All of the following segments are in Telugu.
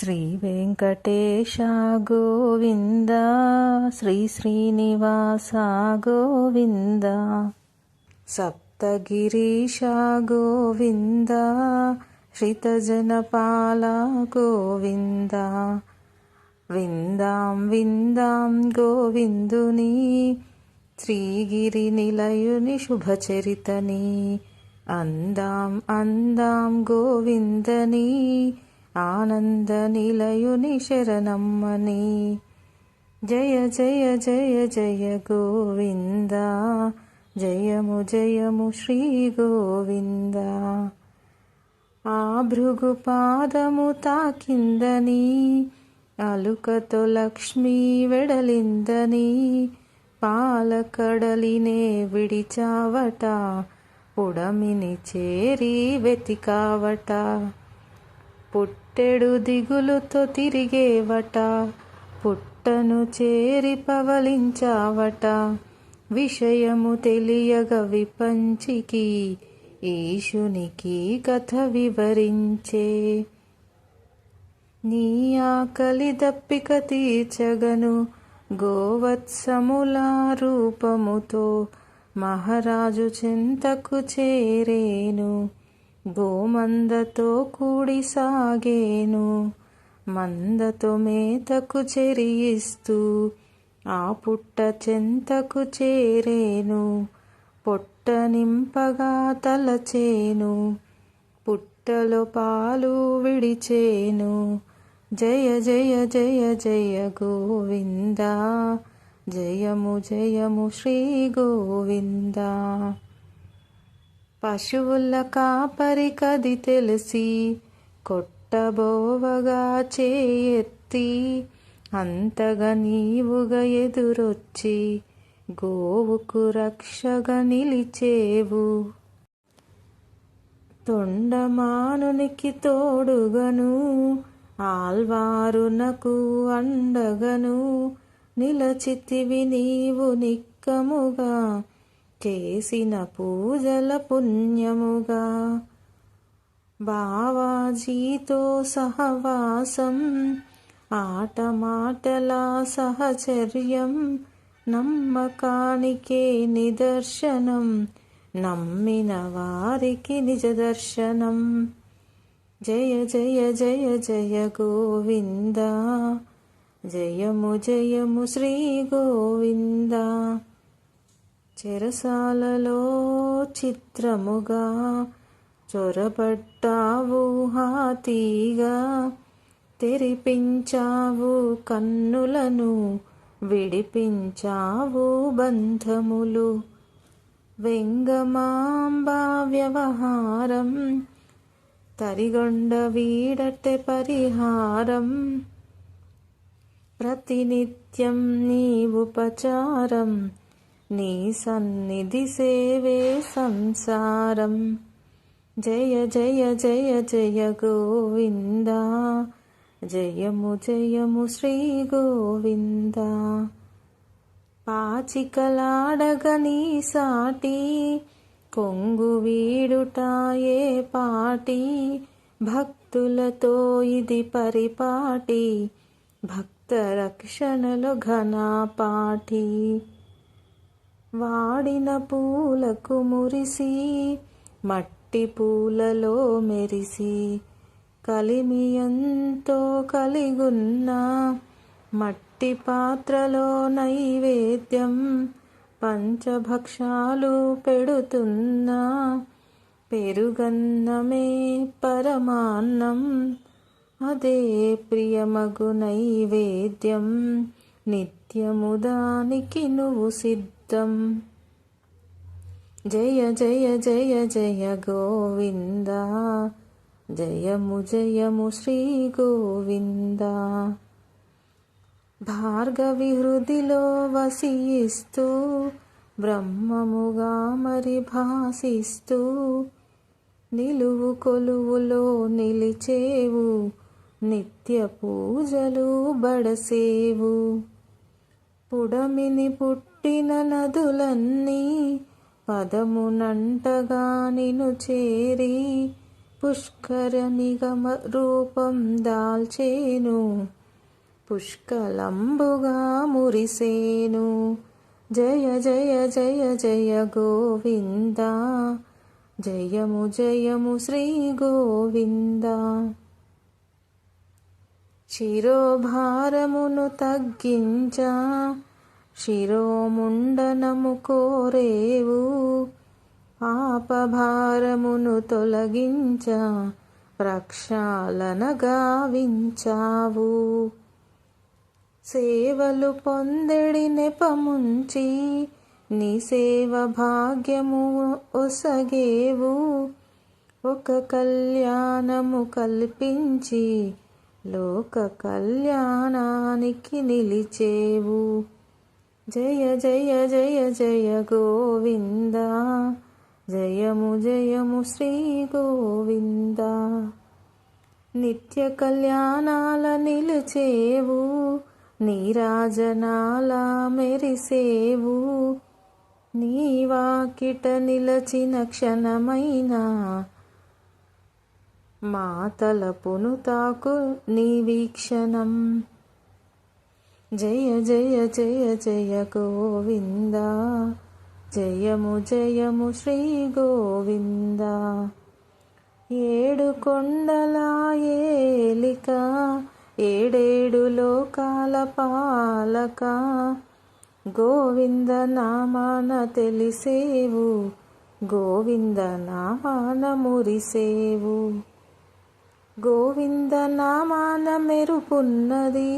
శ్రీ వెంకటేశ గోవింద శ్రీ శ్రీనివాస గోవింద సప్తగిరీశ గోవింద శ్రితజనపాల గోవింద విందాం విందాం గోవిందుని శ్రీగిరి నిలయుని శుభచరితని అందాం అందాం గోవిందని ఆనంద నిలయుని శరణమ్మని జయ జయ జయ జయ గోవింద జయము జయము శ్రీ గోవింద ఆ భృగు పాదము తాకిందని అలుకతో లక్ష్మీ వెడలిందని పాలకడలినే విడిచావట పుడమిని చేరి వెతికావట పుట్టెడు దిగులుతో తిరిగేవట పుట్టను చేరి పవలించావట విషయము తెలియగ విపంచికి ఈశునికి కథ వివరించే నీ ఆకలి దప్పిక తీర్చగను గోవత్సముల రూపముతో మహారాజు చెంతకు చేరేను గోమందతో కూడి సాగేను మందతో మేతకు చెరియిస్తూ ఆ పుట్ట చెంతకు చేరేను పొట్ట నింపగా తలచేను పుట్టలో పాలు విడిచేను జయ జయ జయ జయ గోవింద జయము జయము శ్రీ గోవింద పశువుల కాపరి కది తెలిసి కొట్టబోవగా చేయెత్తి అంతగా నీవుగా ఎదురొచ్చి గోవుకు రక్షగా నిలిచేవు తొండమానునికి తోడుగను ఆల్వారునకు అండగను నిలచితివి నీవు నిక్కముగా చేసిన పూజల పుణ్యముగా బావాజీతో సహవాసం ఆటమాటల సహచర్యం నమ్మకానికే నిదర్శనం నమ్మిన వారికి నిజ దర్శనం జయ జయ జయ జయ గోవింద జయము జయము శ్రీ గోవింద చెరసాలలో చిత్రముగా చొరబడ్డావు హాతీగా తెరిపించావు కన్నులను విడిపించావు బంధములు వెంగమాంబా వ్యవహారం తరిగొండ వీడటె పరిహారం ప్రతినిత్యం నీ ఉపచారం నీ సన్నిధి సేవే సంసారం జయ జయ జయ జయ గోవింద జయము జయము శ్రీ గోవింద పాచికలాడగ నీ సాటి కొంగు వీడుటాయే పాటి భక్తులతో ఇది పరిపాటి భక్త రక్షణలో ఘనపాటి వాడిన పూలకు మురిసి మట్టి పూలలో మెరిసి కలిమి ఎంతో కలిగున్న మట్టి పాత్రలో నైవేద్యం పంచభక్షాలు పెడుతున్నా పెరుగన్నమే పరమాన్నం అదే ప్రియమగు నైవేద్యం నిత్యము దానికి నువ్వు సిద్ధం జయ జయ జయ జయ గోవింద జయము జయము శ్రీ గోవింద భార్గవి హృదిలో వసిస్తూ బ్రహ్మముగా మరి భాసిస్తూ నిలువు కొలువులో నిలిచేవు నిత్య పూజలు బడసేవు పుడమిని పుట్టిన నదులన్నీ పదమునంటగా నిను చేరి పుష్కర నిగమ రూపం దాల్చేను, పుష్కలంబుగా మురిసేను. జయ జయ జయ జయ గోవింద, జయము జయము శ్రీ గోవింద. శిరోభారమును తగ్గించా, శిరోముండనము కోరేవు, పాపభారమును తొలగించ, ప్రక్షాళన గావించావు. సేవలు పొందెడి నెపముంచి, నీ సేవ భాగ్యము ఒసగేవు, ఒక కళ్యాణము కల్పించి, లోక కళ్యాణానికి నిలిచేవు. జయ జయ జయ జయ గోవింద, జయము జయము శ్రీ గోవింద. నిత్య కళ్యాణాల నిలిచేవు, నీరాజనాల మెరిసేవు, నీ వాకిట నిలచిన క్షణమైన, మా తలపును తాకు నీ వీక్షణం. జయ జయ జయ జయ గోవింద, జయము జయము శ్రీ గోవింద. ఏడు కొండల ఏలిక, ఏడేడు లోకాల పాలక, గోవింద నామాన తెలిసేవు, గోవింద నామాన మురిసేవు. గోవింద నామాన మెరుపున్నది,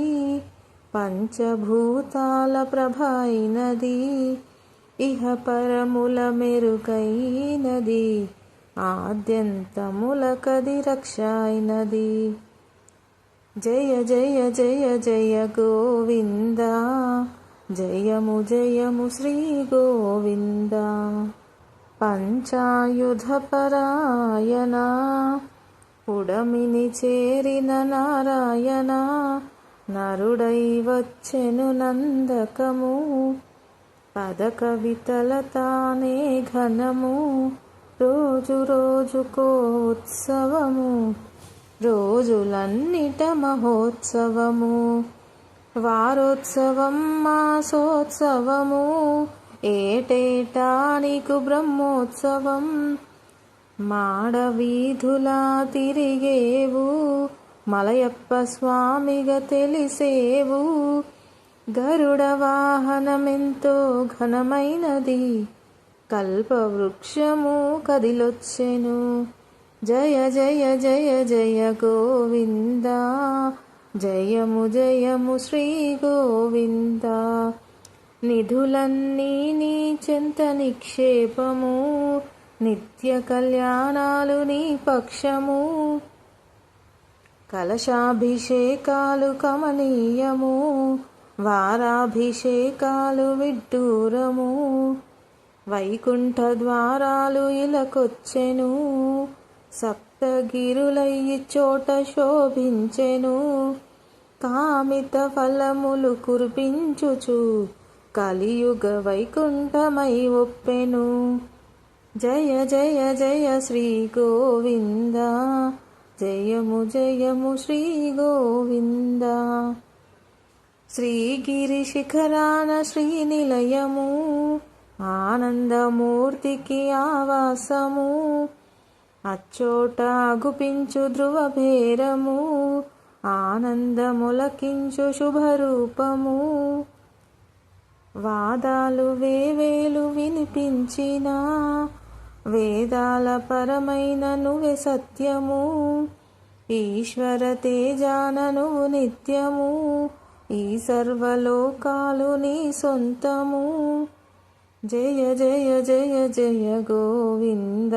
పంచభూతాల ప్రభైనది, ఇహ పరముల మెరుగైనది, ఆద్యంతములకది రక్షైనది. జయ జయ జయ జయ గోవింద, జయము జయము శ్రీ గోవింద. పంచాయుధ పరాయణ, పుడమిని చేరిన నారాయణ, నరుడై వచ్చెను నందకము, పద కవితల తానే ఘనము, రోజు రోజుకో ఉత్సవము, రోజులన్నిట మహోత్సవము. వారోత్సవం మాసోత్సవము, ఏటేటా నీకు బ్రహ్మోత్సవం. మాడవీధులా తిరిగేవు, మలయప్ప స్వామిగా తెలిసేవు, గరుడ వాహనమెంతో ఘనమైనది, కల్పవృక్షము కదిలొచ్చెను. జయ జయ జయ జయ గోవింద, జయము జయము శ్రీ గోవింద. నిధులన్నీ నీ చెంత నిక్షేపము, నిత్య కళ్యాణాలు నీ పక్షము, కలశాభిషేకాలు కమనీయము, వారాభిషేకాలు విడ్డూరము, వైకుంఠ ద్వారాలు ఇలకొచ్చెను, సప్తగిరులయ్యి చోట శోభించెను, కామిత ఫలములు కురిపించుచు, కలియుగ వైకుంఠమై ఒప్పెను. జయ జయ జయ శ్రీ గోవింద, జయము జయము శ్రీ గోవింద. శ్రీగిరి శిఖరాన శ్రీనిలయము, ఆనందమూర్తికి ఆవాసము, అచ్చోట గుపించు ధ్రువభేరము, ఆనందములకించు శుభరూపము. వాదాలు వేవేలు వినిపించిన, వేదాల పరమైన నువ్వే సత్యము, ఈశ్వర తేజాన నువ్వు నిత్యము, ఈ సర్వలోకాలు నీ సొంతము. జయ జయ జయ జయ గోవింద,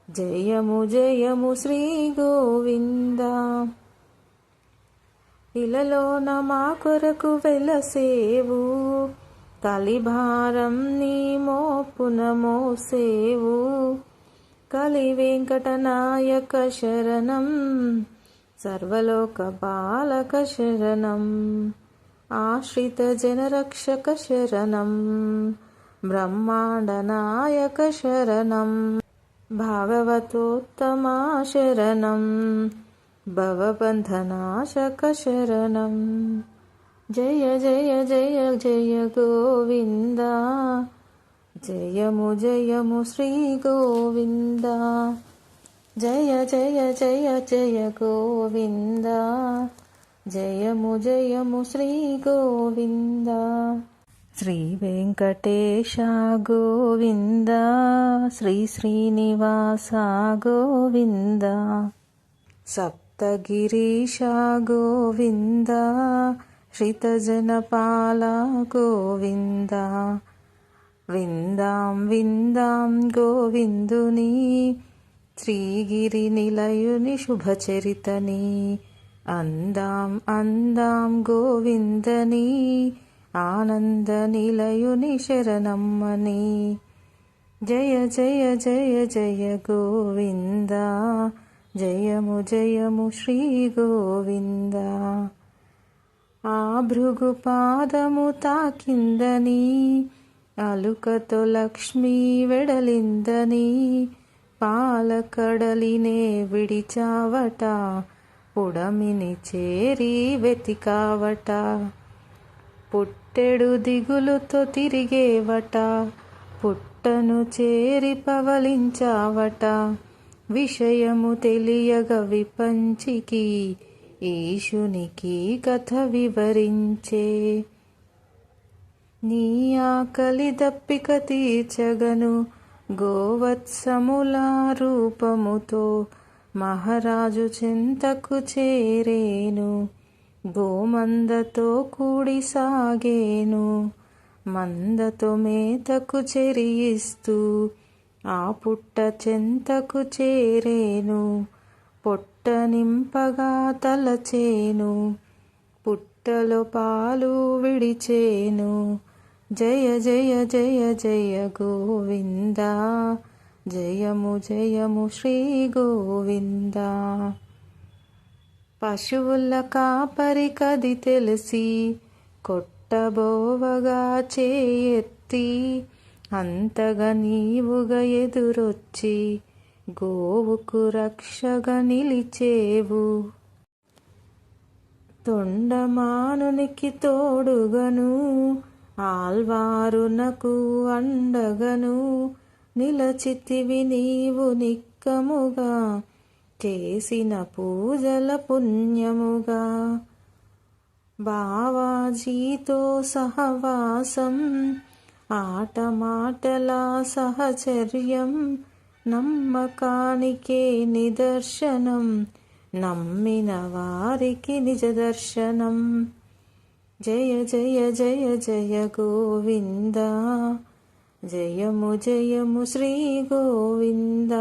జయము జయము శ్రీ గోవింద. ఇలలోన మా కొరకు వెలసేవు, కలిభారం నీ మోపున మోసేవు, కలి వెంకటనాయక శరణం, సర్వలోక బాలక శరణం, ఆశ్రిత జనరక్షక శరణం, బ్రహ్మాండ నాయక శరణం. భాగవతోత్తమా శరణం భవబంధనాశక శరణం. జయ జయ జయ జయ గోవింద, జయము జయము శ్రీ గోవింద. జయ జయ జయ జయ గోవింద, జయము జయము శ్రీ గోవింద. శ్రీ వెంకటేశ గోవింద, శ్రీ శ్రీనివాస గోవింద. సప్తగిరీశ గోవింద, శ్రితజనపాల గోవింద. విందాం విందాం గోవిందుని, శ్రీగిరి నిలయుని శుభచరితని. అందాం అందాం గోవిందని, ఆనంద నిలయుని శరణమ్మని. జయ జయ జయ జయ గోవింద, జయము జయము శ్రీ గోవింద. ఆ భృగు పాదము తాకిందని, అలుకతో లక్ష్మీ వెడలిందని. పాలకడలినే విడిచావట, పుడమిని చేరి వెతికావట. పుట్టెడు దిగులుతో తిరిగేవట, పుట్టను చేరి పవలించావట. విషయము తెలియగ విపంచికి, ఈశునికి కథ వివరించే. నీ ఆకలి దప్పిక తీర్చగను, గోవత్సముల రూపముతో మహారాజు చెంతకు చేరేను. గోమందతో కూడి సాగేను, మందతో మేతకు చెరియిస్తూ ఆ పుట్ట చెంతకు చేరేను. పొట్ట నింపగా తలచేను, పుట్టలో పాలు విడిచేను. జయ జయ జయ జయ గోవింద, జయము జయము శ్రీ గోవింద. పశువుల కాపరి కది తెలిసి, కొట్టబోవగా చేయెత్తి. అంతగా నీవుగా ఎదురొచ్చి, గోవుకు రక్షగా నిలిచేవు. తొండమానునికి తోడుగను, ఆల్వారునకు అండగను. నిలచితివి నీవు నిక్కముగా, చేసిన పూజల పుణ్యముగా. బావాజీతో సహవాసం, ఆటమాటల సహచర్యం. నమ్మకానికే నిదర్శనం, నమ్మిన వారికి నిజ దర్శనం. జయ జయ జయ జయ గోవింద, జయము జయము శ్రీ గోవింద.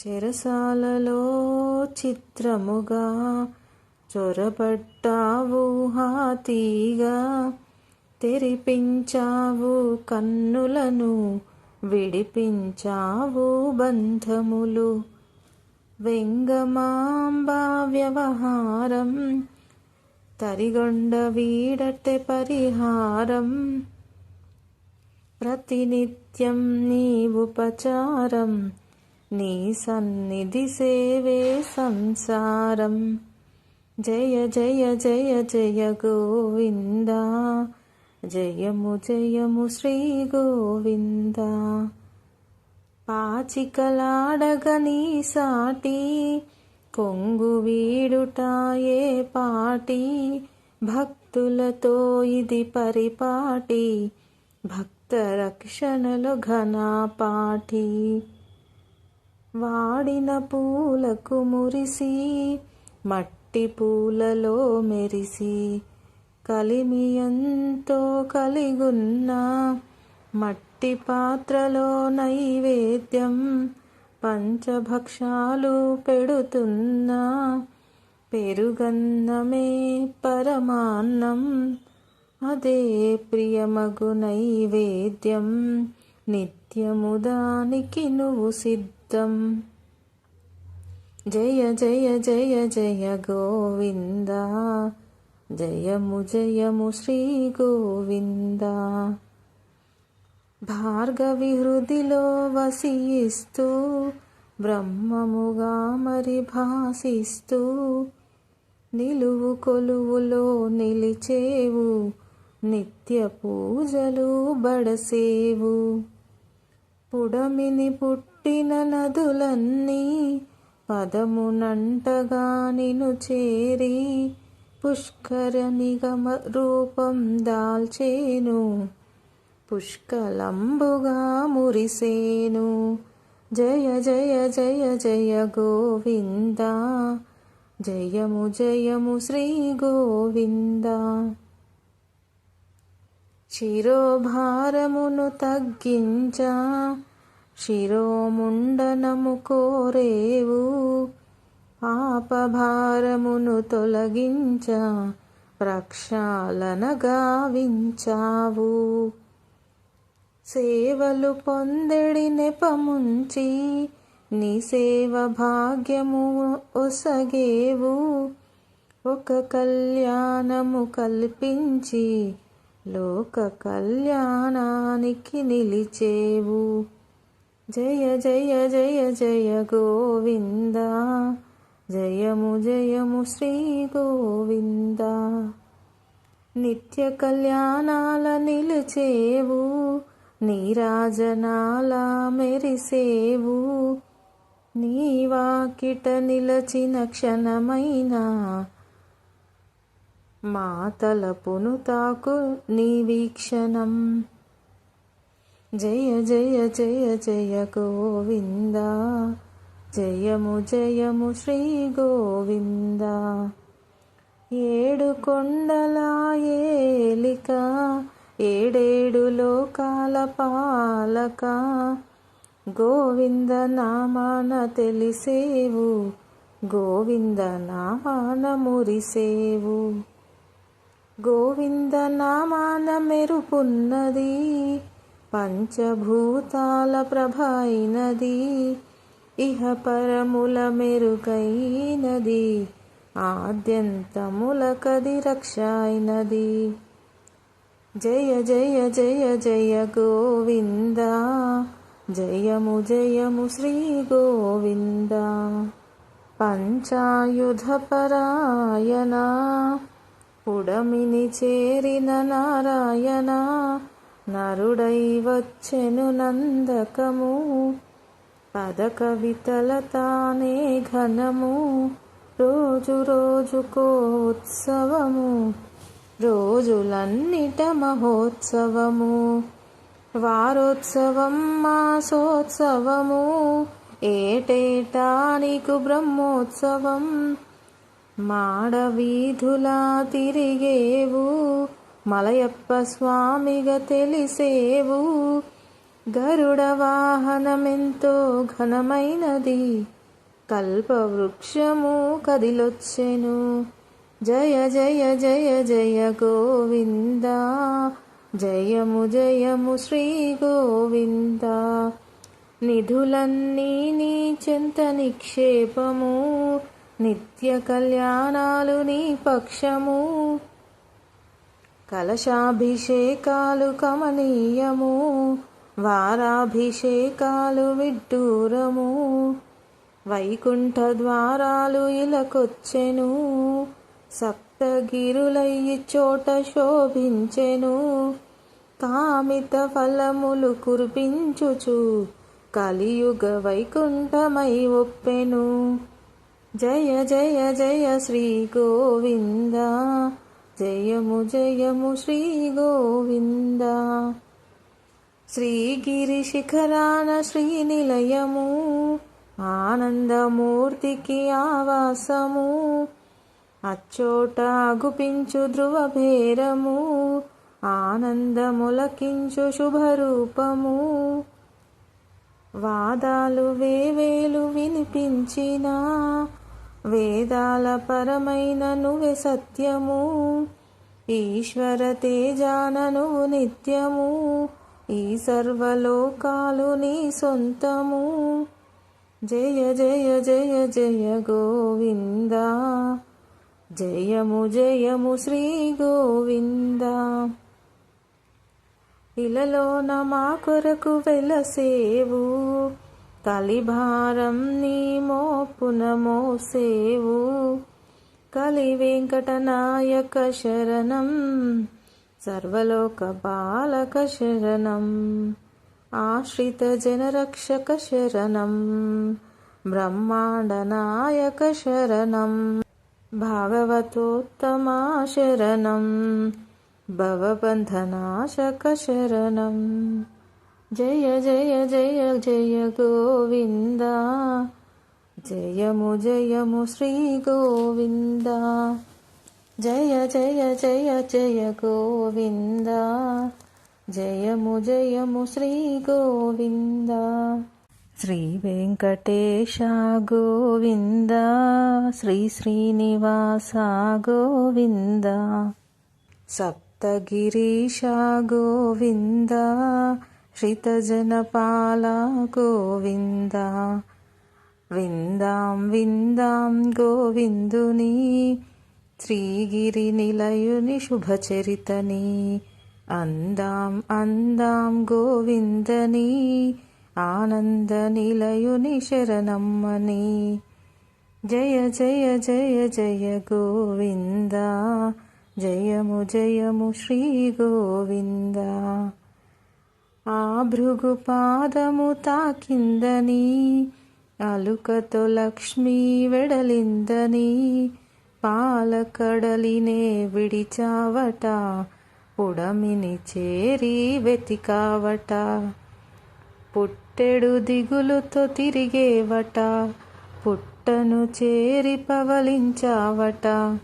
చెరసాలలో చిత్రముగా, చొరబడ్డావు హాతీగా. తెరిపించావు కన్నులను, విడిపించావు బంధములు. వెంగమాంబా వ్యవహారం, తరిగొండ వీడటె పరిహారం. ప్రతినిత్యం నీ ఉపచారం, నీ సన్నిధి సేవే సంసారం. జయ జయ జయ జయ గోవింద, జయము జయము శ్రీ గోవింద. పాచికలాడగని సాటి, కొంగు వీడుటాయే పాటి. భక్తులతో ఇది పరిపాటి, భక్త రక్షణలో ఘనపాటి. వాడిన పూలకు మురిసి, మట్టి పూలలో మెరిసి. కలిమి ఎంతో కలిగున్న, మట్టి పాత్రలో నైవేద్యం. పంచభక్షాలు పెడుతున్నా, పెరుగన్నమే పరమాన్నం. అదే ప్రియమగు నైవేద్యం, నిత్యము దానికి నువ్వు సిద్ధం. జయ జయ జయ జయ గోవింద, జయము జయము శ్రీ గోవింద. భార్గవి హృదిలో వసిస్తూ బ్రహ్మముగా మరి భాసిస్తూ నిలువు కొలువులో నిలిచేవు నిత్య పూజలు బడసేవు. పుడమిని పుట్టిన నదులన్నీ పదమునంటగా నిను చేరి పుష్కర నిగమ రూపం దాల్చేను పుష్కలంబుగా మురిసేను. జయ జయ జయ జయ గోవింద జయము జయము శ్రీ గోవింద. శిరోభారమును తగ్గించా శిరోముండనము కోరేవు పాపభారమును తొలగించ ప్రక్షాళన గావించావు. సేవలు పొందెడి నెపముంచి నీ సేవ భాగ్యము ఒసగేవు ఒక కళ్యాణము కల్పించి లోక కళ్యాణానికి నిలిచేవు. జయ జయ జయ జయ గోవింద జయము జయము శ్రీ గోవింద. నిత్య కళ్యాణాల నిలిచేవు నీరాజనాల మెరిసేవు నీ వాకిట నిలచిన క్షణమైన మా తలపును తాకు నీ వీక్షణం. జయ జయ జయ జయ గోవింద జయము జయము శ్రీ గోవింద. ఏడు కొండల ఏలిక ఏడేడు లోకాల పాలక గోవింద నామాన తెలిసేవు గోవింద నామాన మురిసేవు. గోవింద నామాన మెరుపున్నది పంచభూతాల ప్రభైనది ఇహ పరముల మెరుగైనది ఆద్యంతములకది రక్షైనది. జయ జయ జయ జయ గోవింద జయము జయము శ్రీ గోవింద. పంచాయుధ పరాయణ పుడమిని చేరిన నారాయణ నరుడై వచ్చెను నందకము పద కవితల తానే ఘనము రోజు రోజుకో ఉత్సవము రోజులన్నిట మహోత్సవము వారోత్సవం మాసోత్సవము ఏటేటా నీకు బ్రహ్మోత్సవం. మాడవీధులా తిరిగేవు మలయప్ప స్వామిగా తెలిసేవు గరుడ వాహనమెంతో ఘనమైనది కల్పవృక్షము కదిలొచ్చెను. జయ జయ జయ జయ గోవింద జయము జయము శ్రీ గోవింద. నిధులన్నీ నీ చెంత నిక్షేపము నిత్య కళ్యాణాలు నీ పక్షము కలశాభిషేకాలు కమనీయము వారాభిషేకాలు విడ్డూరము వైకుంఠ ద్వారాలు ఇలకొచ్చెను సప్తగిరులయ్యి చోట శోభించెను కామిత ఫలములు కురిపించుచు కలియుగ వైకుంఠమై ఒప్పెను. జయ జయ జయ శ్రీ గోవింద జయము జయము శ్రీ గోవింద. శ్రీగిరి శిఖరాన శ్రీనిలయము ఆనందమూర్తికి ఆవాసము అచ్చోట గుపించు ధ్రువభేరము ఆనందములకించు శుభరూపము వాదాలు వేవేలు వినిపించిన వేదాల పరమైన నువ్వే సత్యము ఈశ్వర తేజాన నువ్వు నిత్యము ఈ సర్వలోకాలు నీ సొంతము. జయ జయ జయ జయ గోవింద జయము జయము శ్రీ గోవింద. ఇలలోన మా కొరకు వెలసేవు, కలిభారం నీ మోపున మోసేవు. కలి వెంకటనాయక శరణం, సర్వలోక బాలక శరణం. ఆశ్రిత జనరక్షక శరణం, బ్రహ్మాండ నాయక శరణం. భాగవతోత్తమా శరణం, భవబంధనాశక శరణం. జయ జయ జయ జయ గోవింద, జయము జయము శ్రీ గోవింద. జయ జయ జయ జయ గోవింద, జయము జయము శ్రీ గోవింద. శ్రీ వెంకటేశ గోవింద, శ్రీ శ్రీనివాస గోవింద. సప్తగిరీశ గోవింద, శ్రితజనపాల గోవింద. విందాం విందాం గోవిందుని, శ్రీగిరి నిలయుని శుభచరితని. అందాం అందాం గోవిందని, ఆనంద నిలయుని శరణమ్మని. జయ జయ జయ జయ గోవింద, జయము జయము శ్రీ గోవింద. ఆ భృగు పాదము తాకిందని, అలుకతో లక్ష్మీ వెడలిందని. పాలకడలినే విడిచావట, పుడమిని చేరి వెతికావట. పుట్టెడు దిగులుతో తిరిగేవట, పుట్టను చేరి పవలించావట.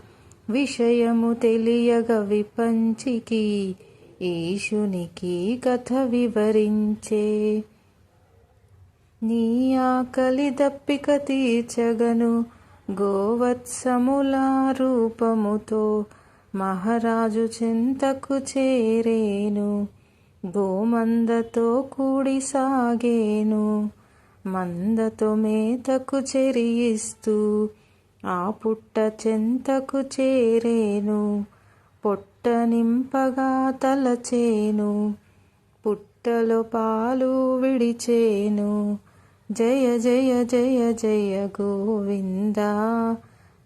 విషయము తెలియగ విపంచికి, ఈశునికి కథ వివరించే. నీ ఆకలి దప్పిక తీర్చగను, గోవత్సముల రూపముతో మహారాజు చెంతకు చేరేను. గోమందతో కూడి సాగేను, మందతో మేతకు చెరియిస్తూ ఆ పుట్ట చెంతకు చేరేను. పొట్ట నింపగా తలచేను, పుట్టలో పాలు విడిచేను. జయ జయ జయ జయ గోవింద,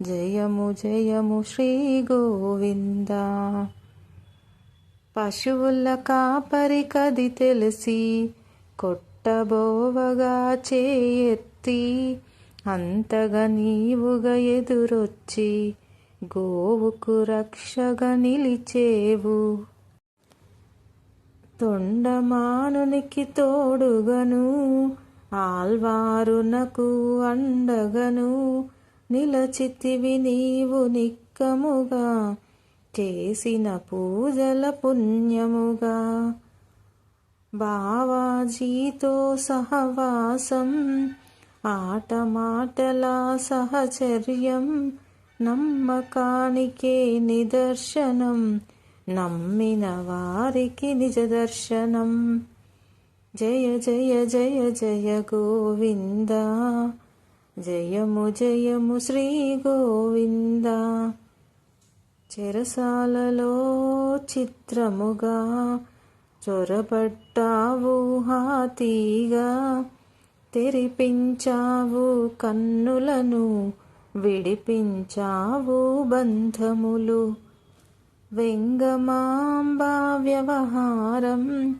జయము జయము శ్రీ గోవింద. పశువుల కాపరి కది తెలిసి, కొట్టబోవగా చేయెత్తి. అంతగా నీవుగా ఎదురొచ్చి, గోవుకు రక్షగా నిలిచేవు. తొండమానునికి తోడుగను, ఆల్వారునకు అండగను. నిలచితివి నీవు నిక్కముగా, చేసిన పూజల పుణ్యముగా. బావాజీతో సహవాసం, ఆట మాటల సహచర్యం. నమ్మకానికే నిదర్శనం, నమ్మిన వారికి నిజ దర్శనం. జయ జయ జయ జయ గోవింద, జయము జయము శ్రీ గోవింద. చెరసాలలో చిత్రముగా, చొరబడ్డావు హాతీగా. తెరిపించావు కన్నులను, విడిపించావు బంధములు. వెంగమాంబా వ్యవహారం,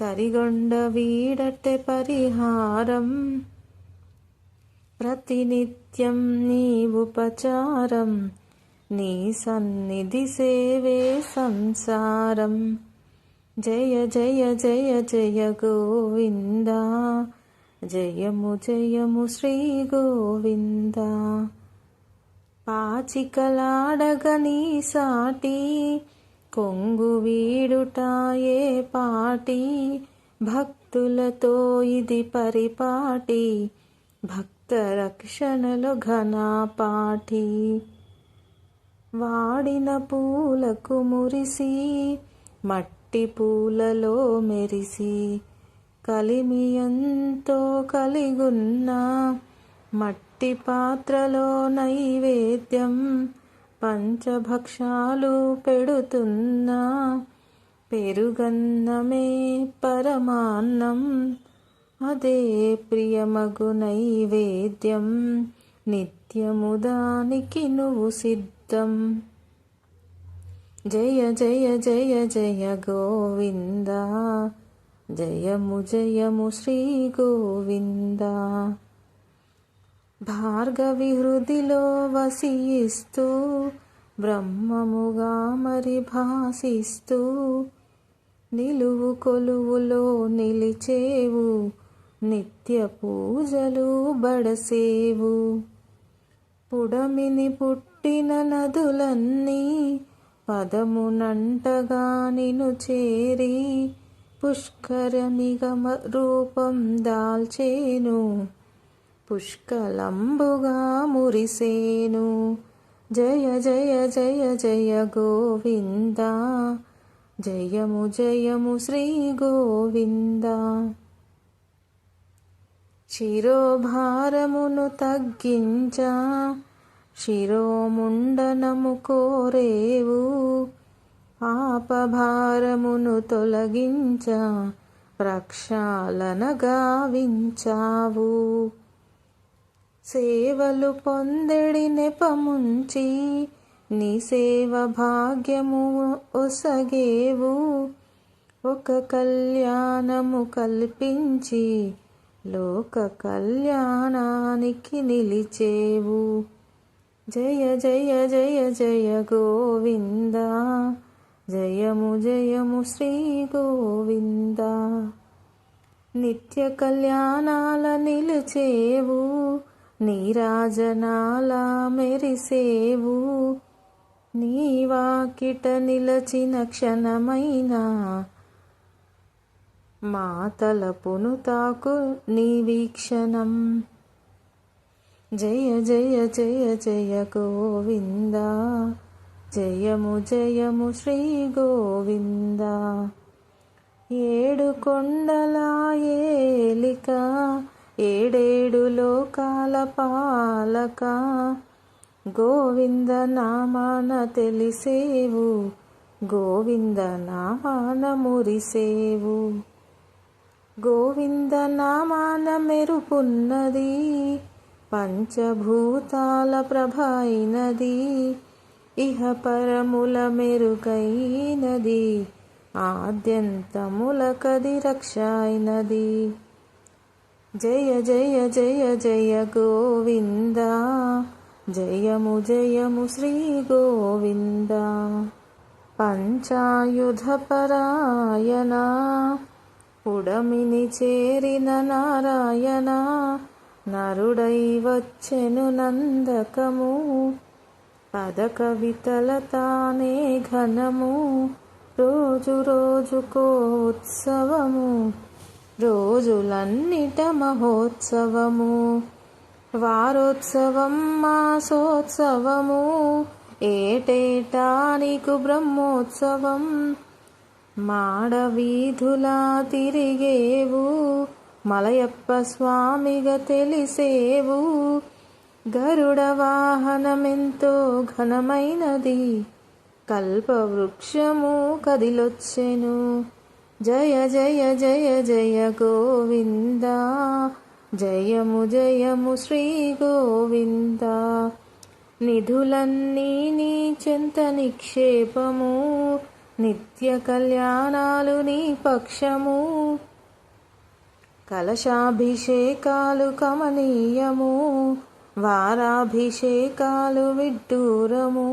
తరిగొండ వీడటె పరిహారం. ప్రతినిత్యం నీ ఉపచారం, నీ సన్నిధి సేవే సంసారం. జయ జయ జయ జయ గోవింద, జయము జయము శ్రీ గోవింద. పాచికలాడగని సాటి, కొంగు వీడుటాయే పాటి. భక్తులతో ఇది పరిపాటి, భక్త రక్షణలో ఘనపాటి. వాడిన పూలకు మురిసి, మట్టి పూలలో మెరిసి. కలిమి ఎంతో కలిగున్న, మట్టి పాత్రలో నైవేద్యం. పంచభక్షాలు పెడుతున్నా, పెరుగన్నమే పరమాన్నం, అదే ప్రియమగు నైవేద్యం, నిత్యము దానికి నువ్వు సిద్ధం. జయ జయ జయ జయ గోవింద, జయము జయము శ్రీ గోవింద. భార్గవి హృదిలో వసిస్తూ, బ్రహ్మముగా మరి భాసిస్తూ, నిలువు కొలువులో నిలిచేవు, నిత్య పూజలు బడసేవు. పుడమిని పుట్టిన నదులన్నీ పదమునంటగా నిను చేరి, పుష్కరమిగ రూపం దాల్చేను, పుష్కలంబుగా మురిసేను. జయ జయ జయ జయ గోవింద, జయము జయము శ్రీ గోవింద. శిరోభారమును తగ్గించా, శిరోముండనము కోరేవు, పాపభారమును తొలగించ, ప్రక్షాళన గావించావు. సేవలు పొందెడి నెపముంచి, నీ సేవ భాగ్యము ఒసగేవు, ఒక కళ్యాణము కల్పించి, లోక కళ్యాణానికి నిలిచేవు. జయ జయ జయ జయ గోవింద, జయము జయము శ్రీ గోవింద. నిత్య కళ్యాణాల నిలిచేవు, నీరాజనాల మెరిసేవు, నీ వాకిట నిలచిన క్షణమైన, మా తలపును తాకు నీ వీక్షణం. జయ జయ జయ జయ గోవింద, జయము జయము శ్రీ గోవింద. ఏడు కొండల ఏలిక, ఏడేడు లోకాల పాలక, గోవింద నామాన తెలిసేవు, గోవింద నామాన మురిసేవు. గోవింద నామాన మెరుపున్నది, పంచభూతాల ప్రభైనది, ఇహ పరముల మెరుగైనది, ఆద్యంతములకది రక్షైనది. జయ జయ జయ జయ గోవింద, జయము జయము శ్రీ గోవింద. పంచాయుధ పరాయణ, పుడమిని చేరిన నారాయణ, నరుడై వచ్చెను నందకము, పద కవితల తానే ఘనము, రోజు రోజుకో ఉత్సవము, రోజులన్నిట మహోత్సవము. వారోత్సవం మాసోత్సవము, ఏటేటా నీకు బ్రహ్మోత్సవం. మాడవీధులా తిరిగేవు, మలయప్ప స్వామిగా తెలిసేవు, గరుడ వాహనమెంతో ఘనమైనది, కల్పవృక్షము కదిలొచ్చెను. జయ జయ జయ జయ గోవింద, జయము జయము శ్రీ గోవింద. నిధులన్నీ నీ చెంత నిక్షేపము, నిత్య కళ్యాణాలు నీ పక్షము, కలశాభిషేకాలు కమనీయము, వారాభిషేకాలు విడ్డూరము,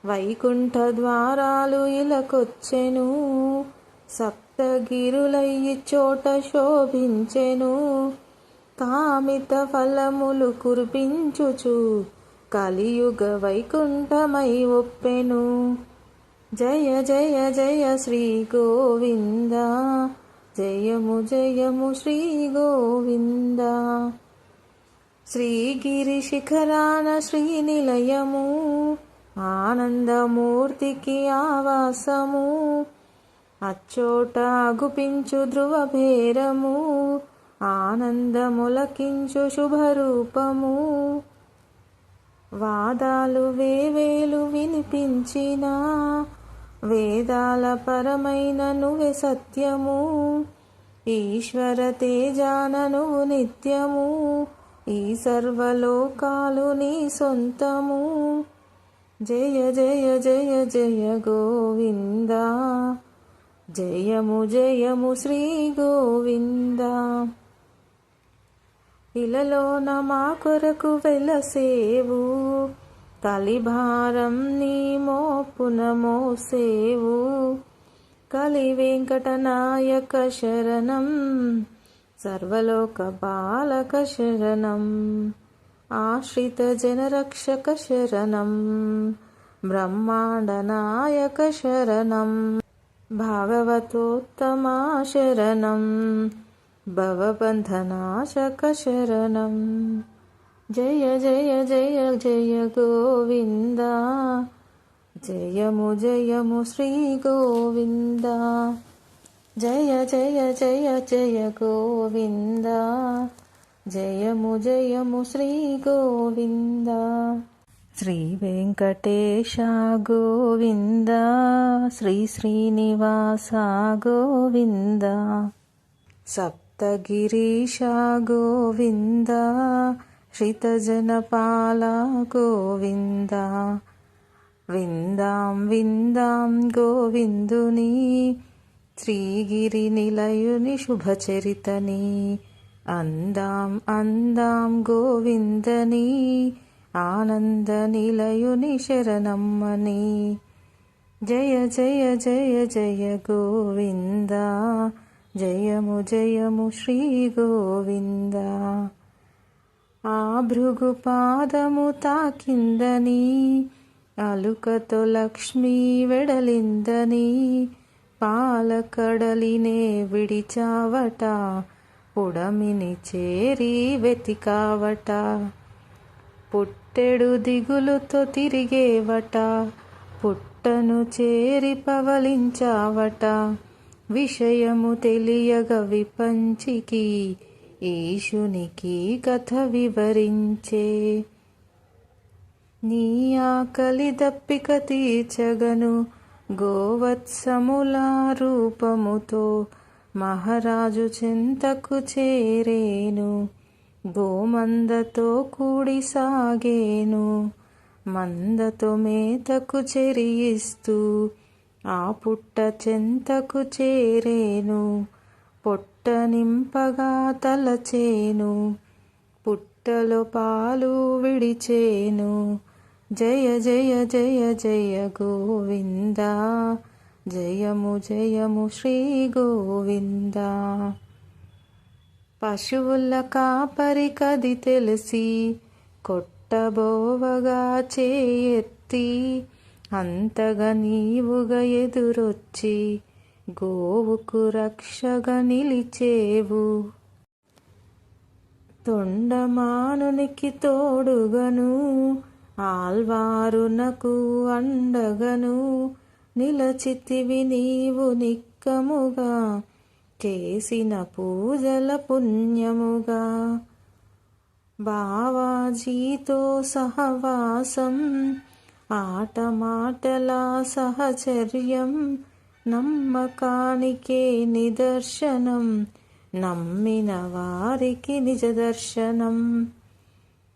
వైకుంఠ ద్వారాలు ఇలకొచ్చెను, సప్తగిరులయ్యి చోట శోభించెను, కామిత ఫలములు కురిపించుచు, కలియుగ వైకుంఠమై ఒప్పెను. జయ జయ జయ శ్రీ గోవింద, జయము జయము శ్రీ గోవింద. శ్రీగిరి శిఖరాన శ్రీనిలయము, ఆనందమూర్తికి ఆవాసము, అచ్చోట గుపించు ధ్రువభేరము, ఆనందములకించు శుభరూపము. వాదాలు వేవేలు వినిపించిన, వేదాల పరమైన నువ్వే సత్యము, ఈశ్వర తేజాన నువ్వు నిత్యము, ఈ సర్వలోకాలు నీ సొంతము. జయ జయ జయ జయ గోవింద, జయము జయము శ్రీ గోవింద. ఇలలోన మా కొరకు వెలసేవు, కలిభారం నీ మోపున మోసేవు. కలి వెంకటనాయక శరణం, సర్వలోక బాలక శరణం, ఆశ్రిత జనరక్షక శరణం, బ్రహ్మాండ నాయక శరణం, భాగవతోత్తమా శరణం, భవబంధనాశక శరణం. జయ జయ జయ జయ గోవింద, జయము జయము శ్రీ గోవింద. జయ జయ జయ జయ గోవింద, జయము జయము శ్రీ గోవింద. శ్రీ వెంకటేశ గోవింద, శ్రీ శ్రీనివాస గోవింద, సప్తగిరీశ గోవింద, శ్రితజనపాల గోవింద. విందాం విందాం గోవిందుని, శ్రీగిరి నిలయుని శుభచరితని. అందాం అందాం గోవిందని, ఆనంద నిలయుని శరణమ్మని. జయ జయ జయ జయ గోవింద, జయము జయము శ్రీ గోవింద. ఆ భృగు పాదము తాకిందని, అలుకతో లక్ష్మీ వెడలిందని. పాలకడలినే విడిచావట, పుడమిని చేరి వెతికావట. పుట్టెడు దిగులుతో తిరిగేవట, పుట్టను చేరి పవలించావట. విషయము తెలియగ విపంచికి, ఈశునికి కథ వివరించే. నీ ఆకలి దప్పిక తీర్చగను, గోవత్సముల రూపముతో మహారాజు చెంతకు చేరేను. గోమందతో కూడి సాగేను, మందతో మేతకు చెరియిస్తూ ఆ పుట్ట చెంతకు చేరేను. పొట్ట నింపగా తలచేను, పుట్టలో పాలు విడిచేను. జయ జయ జయ జయ గోవింద, జయము జయము శ్రీ గోవింద. పశువుల కాపరి కది తెలిసి, కొట్టబోవగా చేయెత్తి. అంతగా నీవుగా ఎదురొచ్చి, గోవుకు రక్షగా నిలిచేవు. తొండమానునికి తోడుగను, ఆల్వారునకు అండగను. నిలచితివి నీవు నిక్కముగా, చేసిన పూజల పుణ్యముగా. బావాజీతో సహవాసం, ఆట మాటల సహచర్యం. నమ్మకానికే నిదర్శనం, నమ్మిన వారికి నిజ దర్శనం.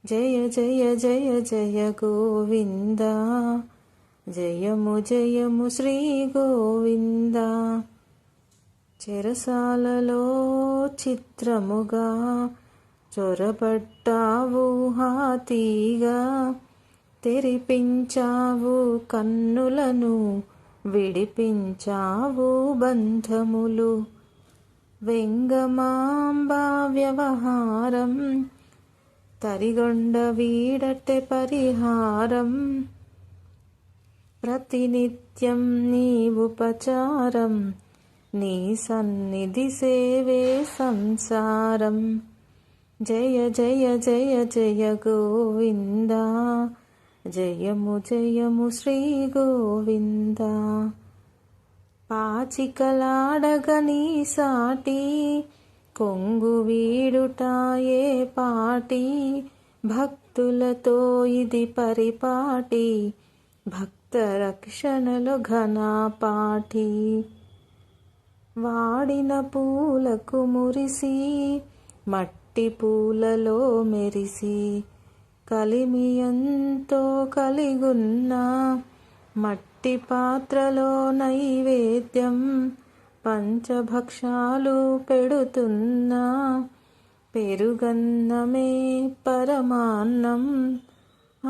జయ జయ జయ జయ గోవింద, జయము జయము శ్రీ గోవింద. చెరసాలలో చిత్రముగా, చొరబడ్డావు హాతీగా. తెరిపించావు కన్నులను, విడిపించావు బంధములు. వెంగమాంబా వ్యవహారం, తరిగొండ వీడటె పరిహారం. ప్రతినిత్యం నీ ఉపచారం, నీ సన్నిధి సేవే సంసారం. జయ జయ జయ జయ గోవింద, జయము జయము శ్రీ గోవింద. పాచికలాడగని సాటి, కొంగు వీడుటాయే పాటి. భక్తులతో ఇది పరిపాటి, భక్త రక్షణలో ఘనపాఠి. వాడిన పూలకు మురిసి మట్టి పూలలో మెరిసి కలిమి ఎంతో కలిగున్న మట్టి పాత్రలో నైవేద్యం పంచభక్షాలు పెడుతున్నా పెరుగన్నమే పరమాన్నం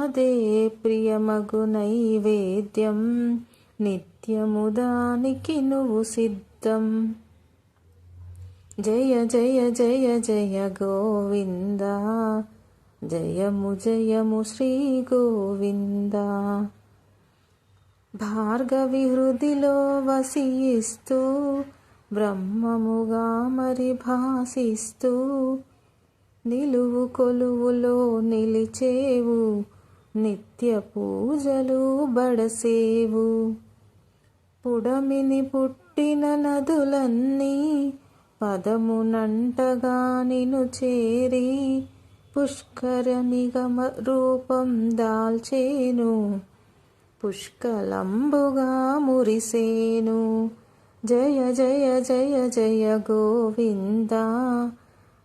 అదే ప్రియమగు నైవేద్యం నిత్యము దానికి నువ్వు సిద్ధం. జయ జయ జయ జయ గోవింద జయము జయము శ్రీ గోవింద. భార్గవి హృదిలో వసిస్తూ బ్రహ్మముగా మరి భాసిస్తూ నిలువు కొలువులో నిలిచేవు నిత్య పూజలు బడసేవు. పుడమిని పుట్టిన నదులన్నీ పదమునంటగా నిను చేరి పుష్కరనిగ రూపం దాల్చేను పుష్కలంబుగా మురిసేను. జయ జయ జయ జయ గోవింద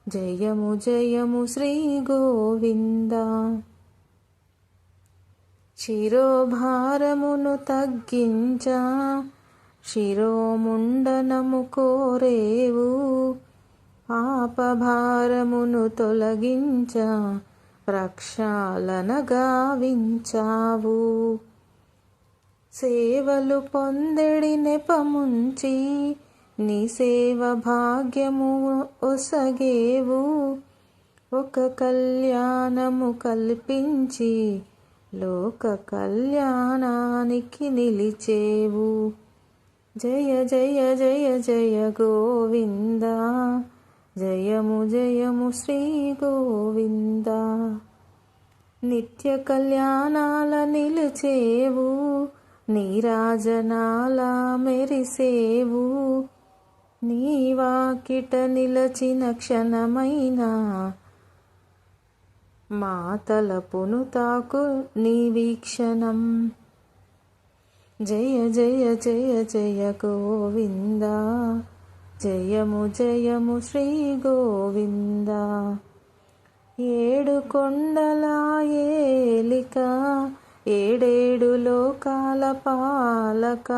జయము జయము శ్రీ గోవింద. శిరోభారమును తగ్గించా శిరోముండనము కోరేవు పాపభారమును తొలగించ ప్రక్షాళన గావించావు. సేవలు పొందెడి నెపముంచి నీ సేవ భాగ్యము ఒసగేవు ఒక కళ్యాణము కల్పించి లోక కళ్యాణానికి నిలిచేవు. జయ జయ జయ జయ గోవింద జయము జయము శ్రీ గోవింద. నిత్య కళ్యాణాల నిలిచేవు నీరాజనాల మెరిసేవు నీ వాకిట నిలచిన క్షణమైన మా తలపును తాకు నీ వీక్షణం. జయ జయ జయ జయ గోవింద జయము జయము శ్రీ గోవింద. ఏడు కొండల ఏలిక ఏడేడు లోకాల పాలక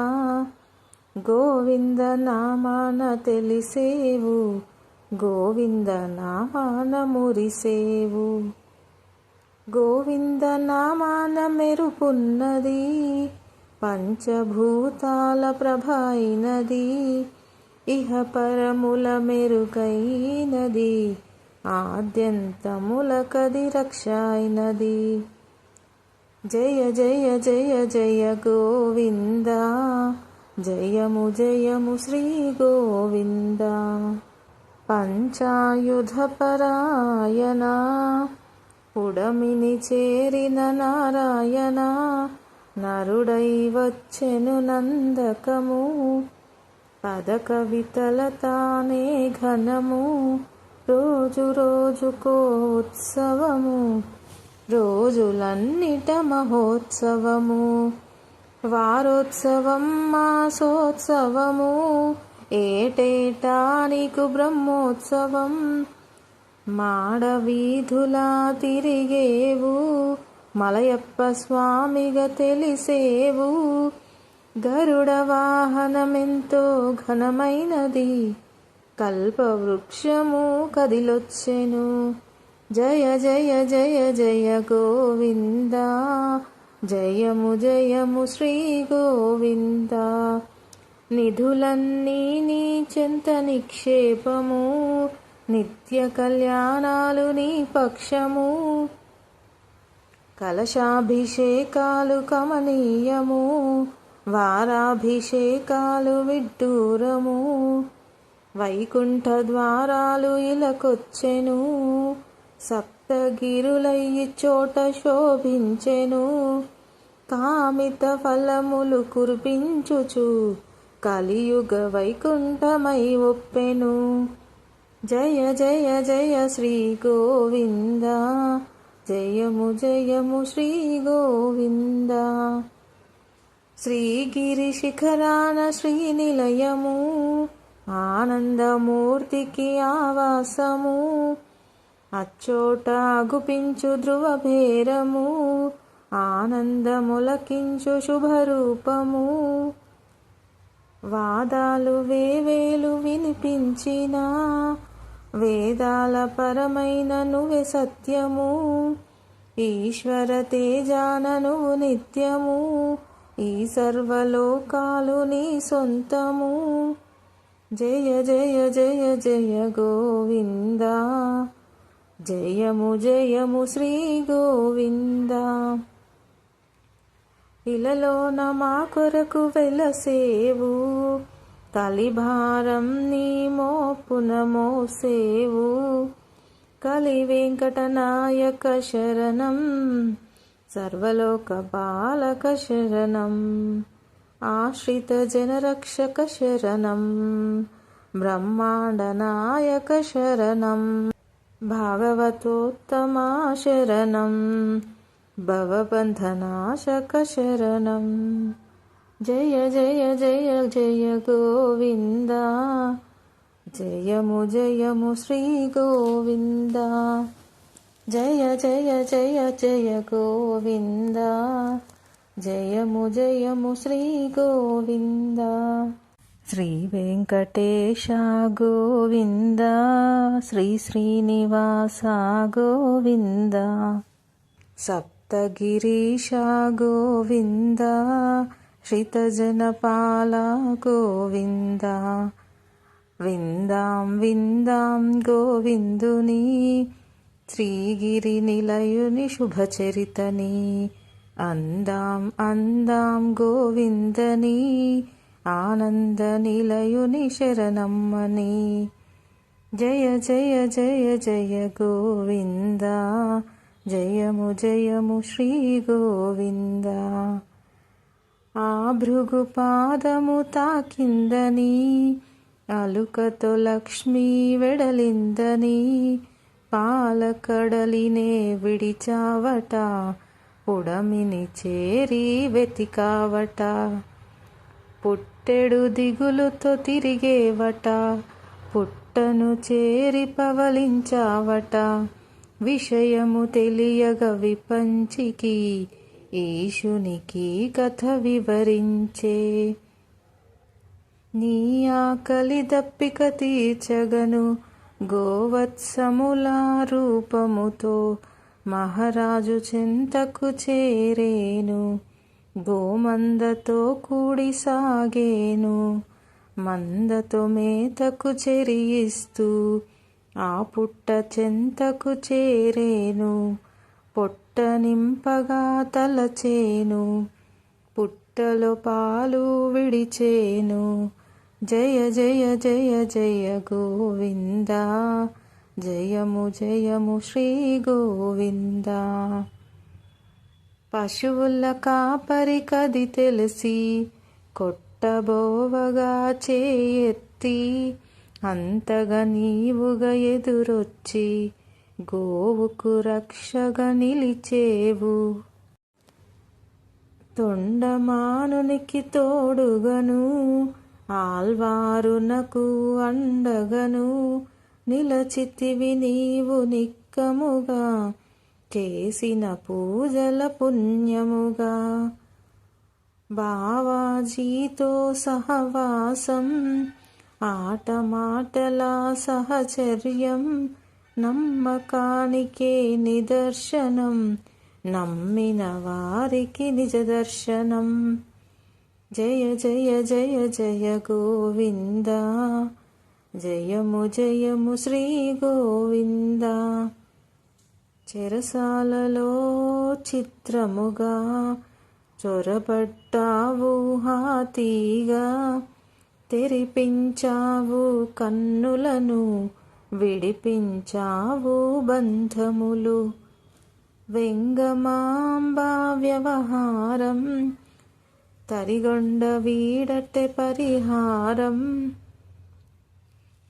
గోవింద నామాన తెలిసేవు గోవింద నామాన మురిసేవు. గోవింద నామాన మెరుపున్నది పంచభూతాల ప్రభైనది ఇహ పరముల మెరుగైనది ఆద్యంతముల కది రక్షైనది. జయ జయ జయ జయ గోవింద జయము జయము శ్రీ గోవింద. పంచాయుధ పరాయణ పుడమిని చేరిన నారాయణ నరుడై వచ్చెను నందకము పద కవితల తానే ఘనము రోజు రోజుకో ఉత్సవము రోజులన్నిట మహోత్సవము వారోత్సవం మాసోత్సవము ఏటేటా నీకు బ్రహ్మోత్సవం. మాడవీధులా తిరిగేవు మలయప్ప స్వామిగా తెలిసేవు గరుడ వాహనమెంతో ఘనమైనది కల్పవృక్షము కదిలొచ్చెను. జయ జయ జయ జయ గోవింద జయము జయము శ్రీ గోవింద. నిధులన్నీ నీ చెంత నిక్షేపము నిత్య కళ్యాణాలు నీ పక్షము కలశాభిషేకాలు కమనీయము వారాభిషేకాలు విడ్డూరము వైకుంఠ ద్వారాలు ఇలకొచ్చెను సప్తగిరులయ్యి చోట శోభించెను కామిత ఫలములు కురిపించుచు కలియుగ వైకుంఠమై ఒప్పెను. జయ జయ జయ శ్రీ గోవింద జయము జయము శ్రీ గోవింద. శ్రీగిరి శిఖరాన శ్రీనిలయము ఆనందమూర్తికి ఆవాసము అచ్చోట గుపించు ధ్రువభేరము ఆనందములకించు శుభరూపము వాదాలు వేవేలు వినిపించిన వేదాల పరమైన నువ్వే సత్యము ఈశ్వర తేజాన నువ్వు నిత్యము ఈ సర్వలోకాలు నీ సొంతము జయ జయ జయ జయ గోవింద జయము జయము శ్రీ గోవింద ఇలలోన మా కొరకు వెలసేవు కలిభారం నీ మోపున మోసేవు కలి వెంకటనాయక శరణం సర్వలోక బాలక శరణం ఆశ్రిత జనరక్షక శరణం బ్రహ్మాండ నాయక శరణం భాగవతోత్తమా శరణం భవబంధనాశక శరణం జయ జయ జయ జయ గోవింద జయము జయము శ్రీ గోవింద జయ జయ జయ జయ గోవింద జయము జయము శ్రీ గోవింద శ్రీ వెంకటేశ గోవింద శ్రీ శ్రీనివాస గోవింద సప్తగిరీశ గోవింద శ్రితజనపాల గోవింద విందాం విందాం గోవిందుని శ్రీగిరి నిలయుని శుభచరితని అందాం అందాం గోవిందని ఆనంద నిలయుని శరణమ్మని జయ జయ జయ జయ గోవింద జయము జయము శ్రీ గోవింద ఆ భృగు పాదము తాకిందని అలుకతో లక్ష్మీ వెడలిందని పాలకడలినే విడిచావట పుడమిని చేరి వెతికావట పుట్టెడు దిగులుతో తిరిగేవట పుట్టను చేరి పవలించావట విషయము తెలియగ విపంచికి ఈశునికి కథ వివరించే నీ ఆకలి దప్పిక తీర్చగను గోవత్సముల రూపముతో మహారాజు చెంతకు చేరేను గోమందతో కూడి సాగేను మందతో మేతకు చెరియిస్తూ ఆ పుట్ట చెంతకు చేరేను పొట్ట నింపగా తలచేను పుట్టలో పాలు విడిచేను జయ జయ జయ జయ గోవింద జయము జయము శ్రీ గోవింద పశువుల కాపరి కది తెలిసి కొట్టబోవగా చేయెత్తి అంతగా నీవుగా ఎదురొచ్చి గోవుకు రక్షగా నిలిచేవు తొండమానునికి తోడుగను ఆల్వారునకు అండగను నిలచితివి నీవు నిక్కముగా చేసిన పూజల పుణ్యముగా బావాజీతో సహవాసం ఆటమాటల సహచర్యం నమ్మకానికే నిదర్శనం నమ్మిన వారికి నిజ దర్శనం జయ జయ జయ జయ గోవింద జయము జయము శ్రీ గోవింద చెరసాలలో చిత్రముగా చొరబడ్డావు హాతీగా తెరిపించావు కన్నులను విడిపించావు బంధములు వెంగమాంబా వ్యవహారం తరిగొండ వీడటె పరిహారం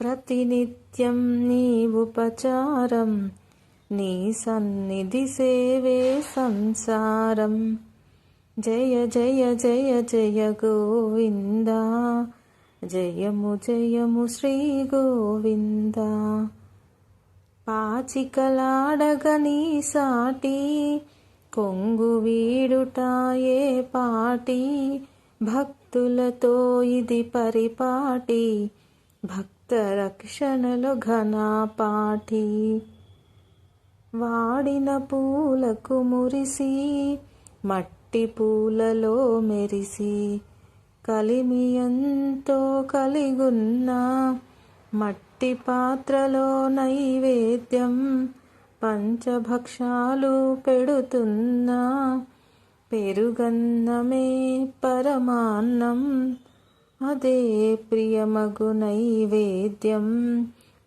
ప్రతినిత్యం నీ ఉపచారం నీ సన్నిధి సేవే సంసారం జయ జయ జయ జయ గోవింద, జయము జయము శ్రీ గోవింద. పాచికలాడగని సాటి, కొంగు వీడుటాయే పాటి, భక్తులతో ఇది పరిపాటి, భక్త రక్షణలో ఘనపాటి. వాడిన పూలకు మురిసి, మట్టి పూలలో మెరిసి, కలిమి ఎంతో కలిగున్న మట్టి పాత్రలో నైవేద్యం, పంచభక్షాలు పెడుతున్నా, పెరుగన్నమే పరమాన్నం, అదే ప్రియమగు నైవేద్యం,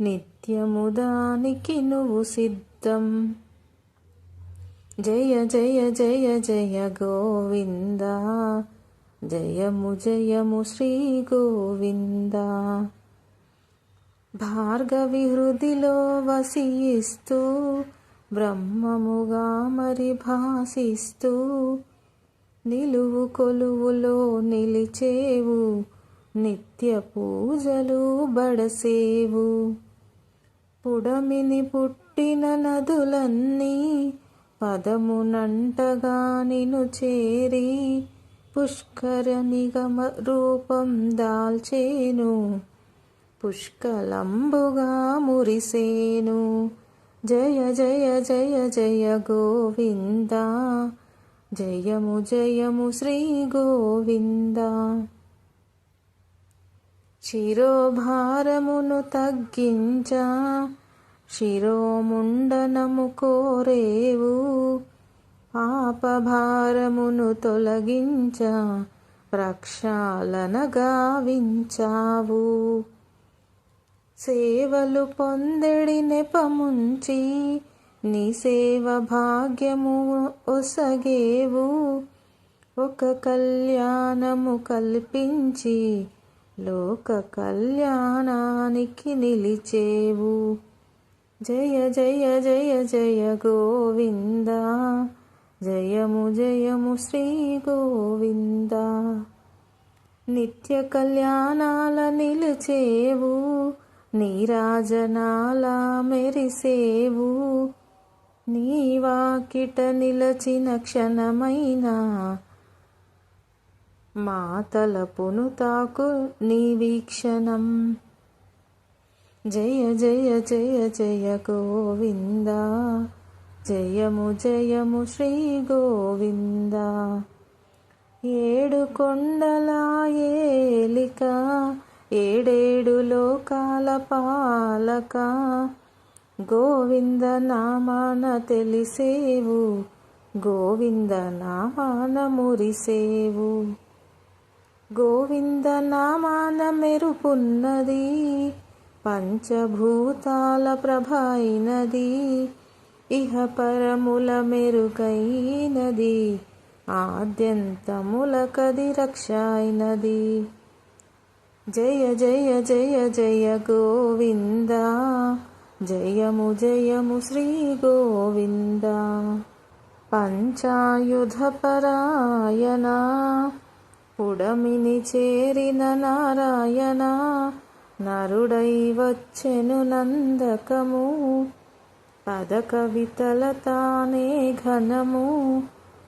నిత్యము దానికి నువ్వు సిద్ధం. జయ జయ జయ జయ గోవింద, జయము జయము శ్రీ గోవింద. భార్గవి హృదిలో వసిస్తూ, బ్రహ్మముగా మరి భాసిస్తూ, నిలువు కొలువులో నిలిచేవు, నిత్య పూజలు బడసేవు. పుడమిని పుట్టిన నదులన్నీ, పదమునంటగా నిను చేరి, పుష్కరనిగ రూపం దాల్చేను, పుష్కలంబుగా మురిసేను. జయ జయ జయ జయ గోవింద, జయము జయము శ్రీ గోవింద. శిరోభారమును తగ్గించా, శిరోముండనము కోరేవు, పాపభారమును తొలగించ, ప్రక్షాళన గావించావు. సేవలు పొందెడి నెపముంచి, నీ సేవ భాగ్యము ఒసగేవు, ఒక కళ్యాణము కల్పించి, లోక కళ్యాణానికి నిలిచేవు. జయ జయ జయ జయ గోవింద, జయము జయము శ్రీ గోవింద. నిత్య కళ్యాణాల నిలిచేవు, నీరాజనాల మెరిసేవు, నీ వాకిట నిలచిన క్షణమైన, మా తలపును తాకు నీ వీక్షణం. జయ జయ జయ జయ గోవింద, జయము జయము శ్రీ గోవింద. ఏడు కొండల ఏలిక, ఏడేడు లోకాల పాలక, గోవింద నామాన తెలిసేవు, గోవింద నామాన మురిసేవు. గోవింద నామాన మెరుపున్నది, పంచభూతాల ప్రభైనది, ఇహ పరముల మెరుగైనది, ఆద్యంతములకది రక్షైనది. జయ జయ జయ జయ గోవింద, జయము జయము శ్రీ గోవింద. పంచాయుధ పరాయణ, పుడమిని చేరిన నారాయణ, నరుడై వచ్చెను నందకము, పద కవితల తానే ఘనము,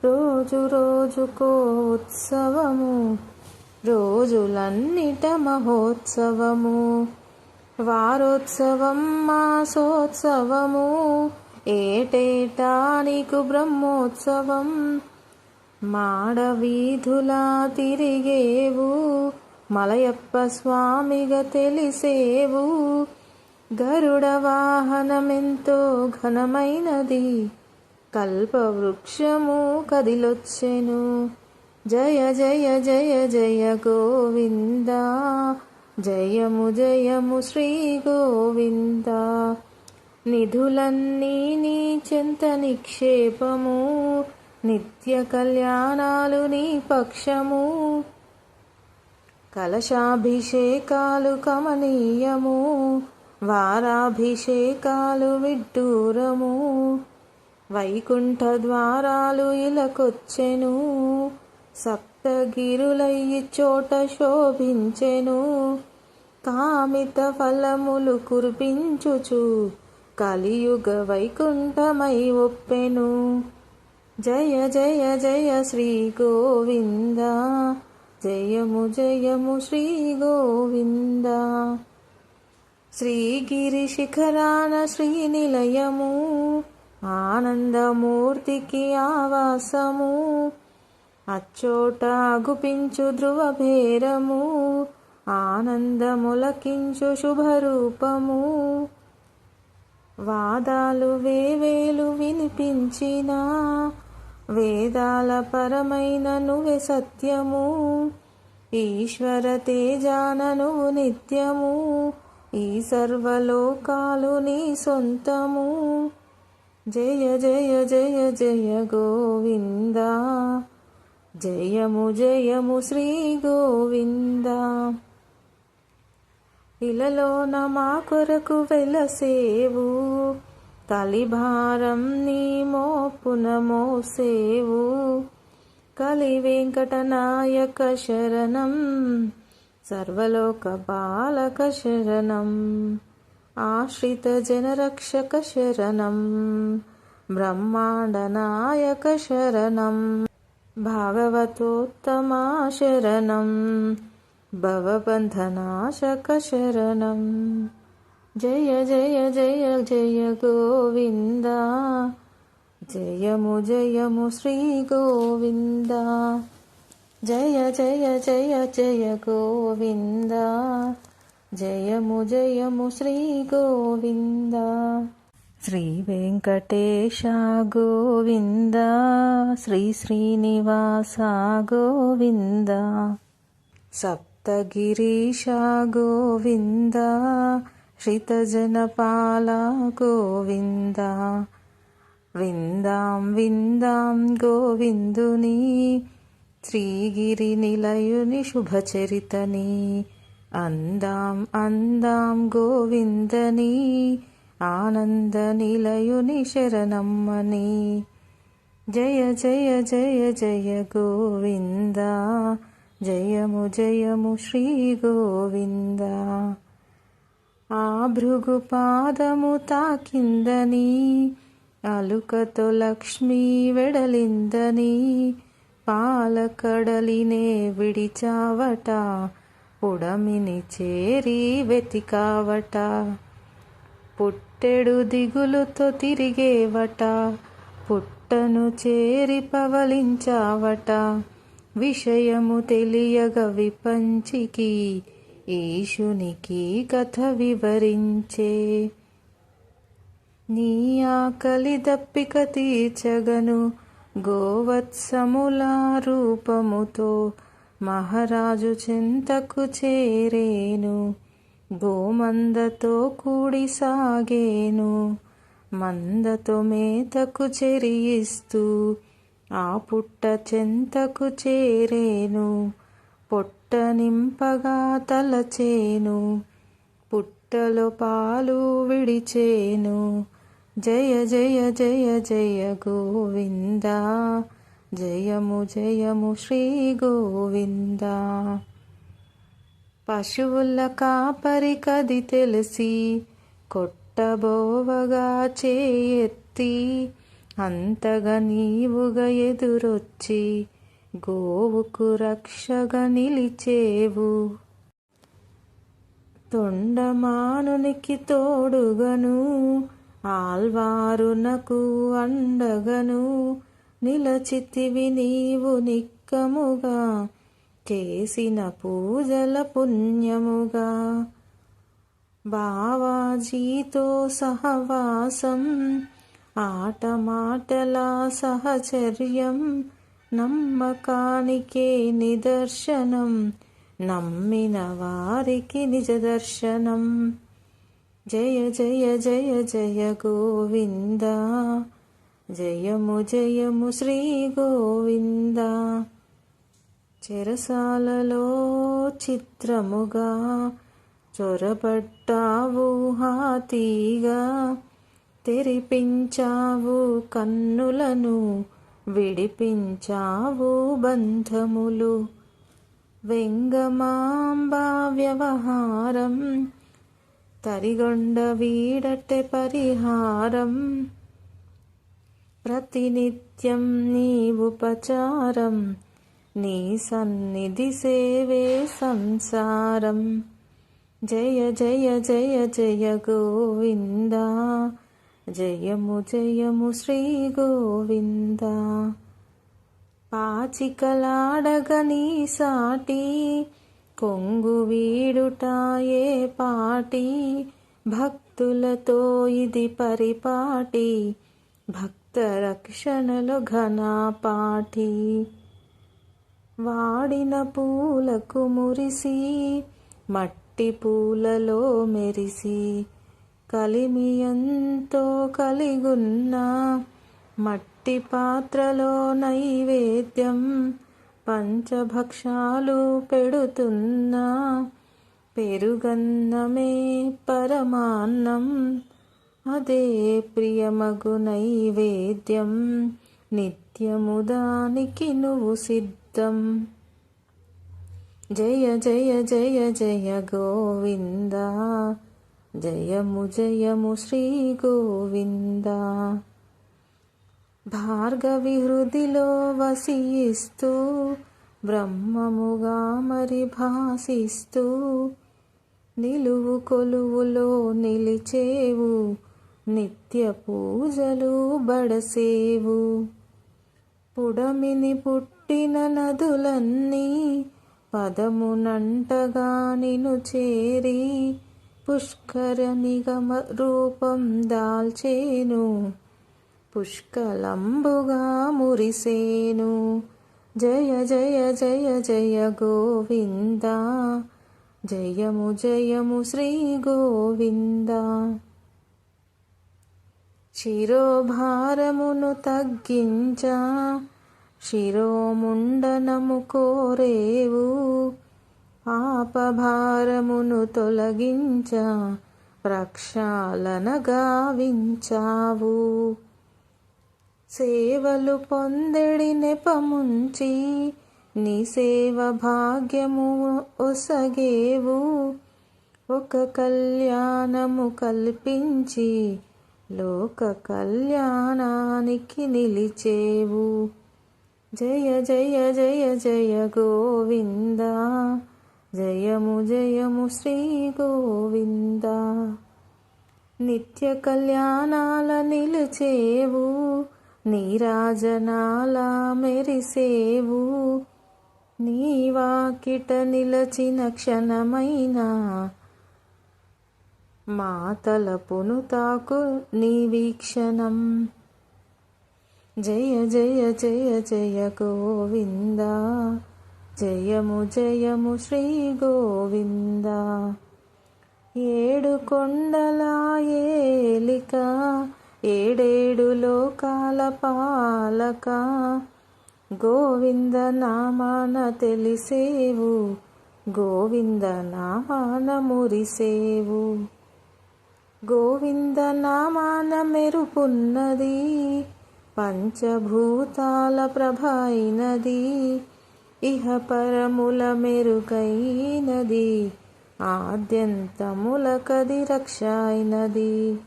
రోజు రోజుకో ఉత్సవము, రోజులన్నిట మహోత్సవము. వారోత్సవం మాసోత్సవము, ఏటేటా నీకు బ్రహ్మోత్సవం. మాడవీధులా తిరిగేవు, మలయప్ప స్వామిగా తెలిసేవు, గరుడ వాహనమెంతో ఘనమైనది, కల్పవృక్షము కదిలొచ్చెను. జయ జయ జయ జయ గోవింద, జయము జయము శ్రీ గోవింద. నిధులన్నీ నీ చెంత నిక్షేపము, నిత్య కళ్యాణాలు నీ పక్షము, కలశాభిషేకాలు కమనీయము, వారాభిషేకాలు విడ్డూరము, వైకుంఠ ద్వారాలు ఇలకొచ్చెను, సప్తగిరులయ్యి చోట శోభించెను, కామిత ఫలములు కురిపించుచు కలియుగ వైకుంఠమై ఒప్పెను. జయ జయ జయ శ్రీ గోవింద, జయము జయము శ్రీ గోవింద. శ్రీగిరి శిఖరాన శ్రీనిలయము, ఆనందమూర్తికి ఆవాసము, అచ్చోట గుపించు ధ్రువభేరము, ఆనందములకించు శుభరూపము. వాదాలు వేవేలు వినిపించిన, వేదాల పరమైన నువ్వే సత్యము, ఈశ్వర తేజాన నువ్వు నిత్యము, ఈ సర్వలోకాలు నీ సొంతము. జయ జయ జయ జయ గోవింద, జయము జయము శ్రీ గోవింద. ఇలలోన మా కొరకు వెలసేవు, కలిభారం నీ మోపున మోసేవు. కలి వెంకటనాయక శరణం, సర్వలోక బాలక శరణం, ఆశ్రిత జనరక్షక శరణం, బ్రహ్మాండ నాయక శరణం, భాగవతోత్తమా శరణం, భవబంధనాశక శరణం. జయ జయ జయ జయ గోవింద, జయము జయము శ్రీ గోవింద. జయ జయ జయ జయ గోవింద, జయము జయము శ్రీ గోవింద. శ్రీ వెంకటేశ గోవింద, శ్రీ శ్రీనివాస గోవింద, సప్తగిరీశ గోవింద, శ్రితజనపాల గోవింద. విందాం విందాం గోవిందుని, శ్రీగిరి నిలయుని శుభచరితని. అందాం అందాం గోవిందని, ఆనంద నిలయుని శరణమ్మని. జయ జయ జయ జయ గోవింద, జయము జయము శ్రీ గోవింద. ఆ భృగు పాదము తాకిందని, అలుకతో లక్ష్మీ వెడలిందని, పాలకడలినే విడిచావట, పుడమిని చేరి వెతికావట. పుట్టెడు దిగులుతో తిరిగేవట, పుట్టను చేరి పవలించావట. విషయము తెలియగ విపంచికి, ఈశునికి కథ వివరించే. నీ ఆకలి దప్పిక తీర్చగను, గోవత్సముల రూపముతో మహారాజు చెంతకు చేరేను. గోమందతో కూడి సాగేను, మందతో మేతకు చెరియిస్తూ ఆ పుట్ట చెంతకు చేరేను. పొట్ట నింపగా తలచేను, పుట్టలో పాలు విడిచేను. జయ జయ జయ జయ గోవింద, జయము జయము శ్రీ గోవింద. పశువుల కాపరి కది తెలిసి, కొట్టబోవగా చేయెత్తి, అంతగా నీవుగా ఎదురొచ్చి, గోవుకు రక్షగా నిలిచేవు. తొండమానునికి తోడుగను, ఆల్వారునకు అండగను, నిలచితివి నీవు నిక్కముగా, చేసిన పూజల పుణ్యముగా. బావాజీతో సహవాసం, ఆటమాటల సహచర్యం, నమ్మకానికే నిదర్శనం, నమ్మిన వారికి నిజ దర్శనం. జయ జయ జయ జయ గోవింద, జయము జయము శ్రీ గోవింద. చెరసాలలో చిత్రముగా చొరబడ్డావు హాతీగా, తెరిపించావు కన్నులను విడిపించావు బంధములు. వెంగమాంబా వ్యవహారం తరిగొండ వీడట్టె పరిహారం. ప్రతినిత్యం నీ ఉపచారం, నీ సన్నిధి సేవే సంసారం. జయ జయ జయ జయ గోవింద, జయము జయము శ్రీ గోవింద. పాచికలాడగ నీ సాటి, కొంగు వీడుటాయే పాటి. భక్తులతో ఇది పరిపాటి, భక్త రక్షణలో ఘనపాటి. వాడిన పూలకు మురిసి, మట్టి పూలలో మెరిసి. కలిమి ఎంతో కలిగున్న, మట్టి పాత్రలో నైవేద్యం. పంచభక్షాలు పెడుతున్నా, పెరుగన్నమే పరమాన్నం. అదే ప్రియమగు నైవేద్యం, నిత్యము దానికి నువ్వు సిద్ధం. జయ జయ జయ జయ గోవింద, జయము జయము శ్రీ గోవింద. భార్గవి హృదిలో వసిస్తూ, బ్రహ్మముగా మరి భాసిస్తూ. నిలువు కొలువులో నిలిచేవు, నిత్య పూజలు బడసేవు. పుడమిని పుట్టిన నదులన్నీ, పదమునంటగా నిను చేరి. పుష్కరనిగ రూపం దాల్చేను, పుష్కలంబుగా మురిసేను. జయ జయ జయ జయ గోవింద, జయము జయము శ్రీ గోవింద. శిరోభారమును తగ్గించా, శిరోముండనము కోరేవు. పాపభారమును తొలగించ, ప్రక్షాళన గావించావు. సేవలు పొందెడి నెపముంచి, నీ సేవ భాగ్యము ఒసగేవు. ఒక కళ్యాణము కల్పించి, లోక కళ్యాణానికి నిలిచేవు. జయ జయ జయ జయ గోవింద, జయము జయము శ్రీ గోవింద. నిత్య కళ్యాణాల నిలిచేవు, నీరాజనాల మెరిసేవు. నీ వాకిట నిలచిన క్షణమైనా, మా తలపును తాకు నీ వీక్షణం. జయ జయ జయ జయ గోవింద, జయము జయము శ్రీ గోవింద. ఏడు కొండల ఏలిక, ఏడేడు లోకాల పాలక. గోవింద నామాన తెలిసేవు, గోవింద నామాన మురిసేవు. గోవింద నామాన మెరుపున్నది, పంచభూతాల ప్రభైనది. ఇహ పరముల మెరుగైనది, ఆద్యంతముల కది రక్షైనది.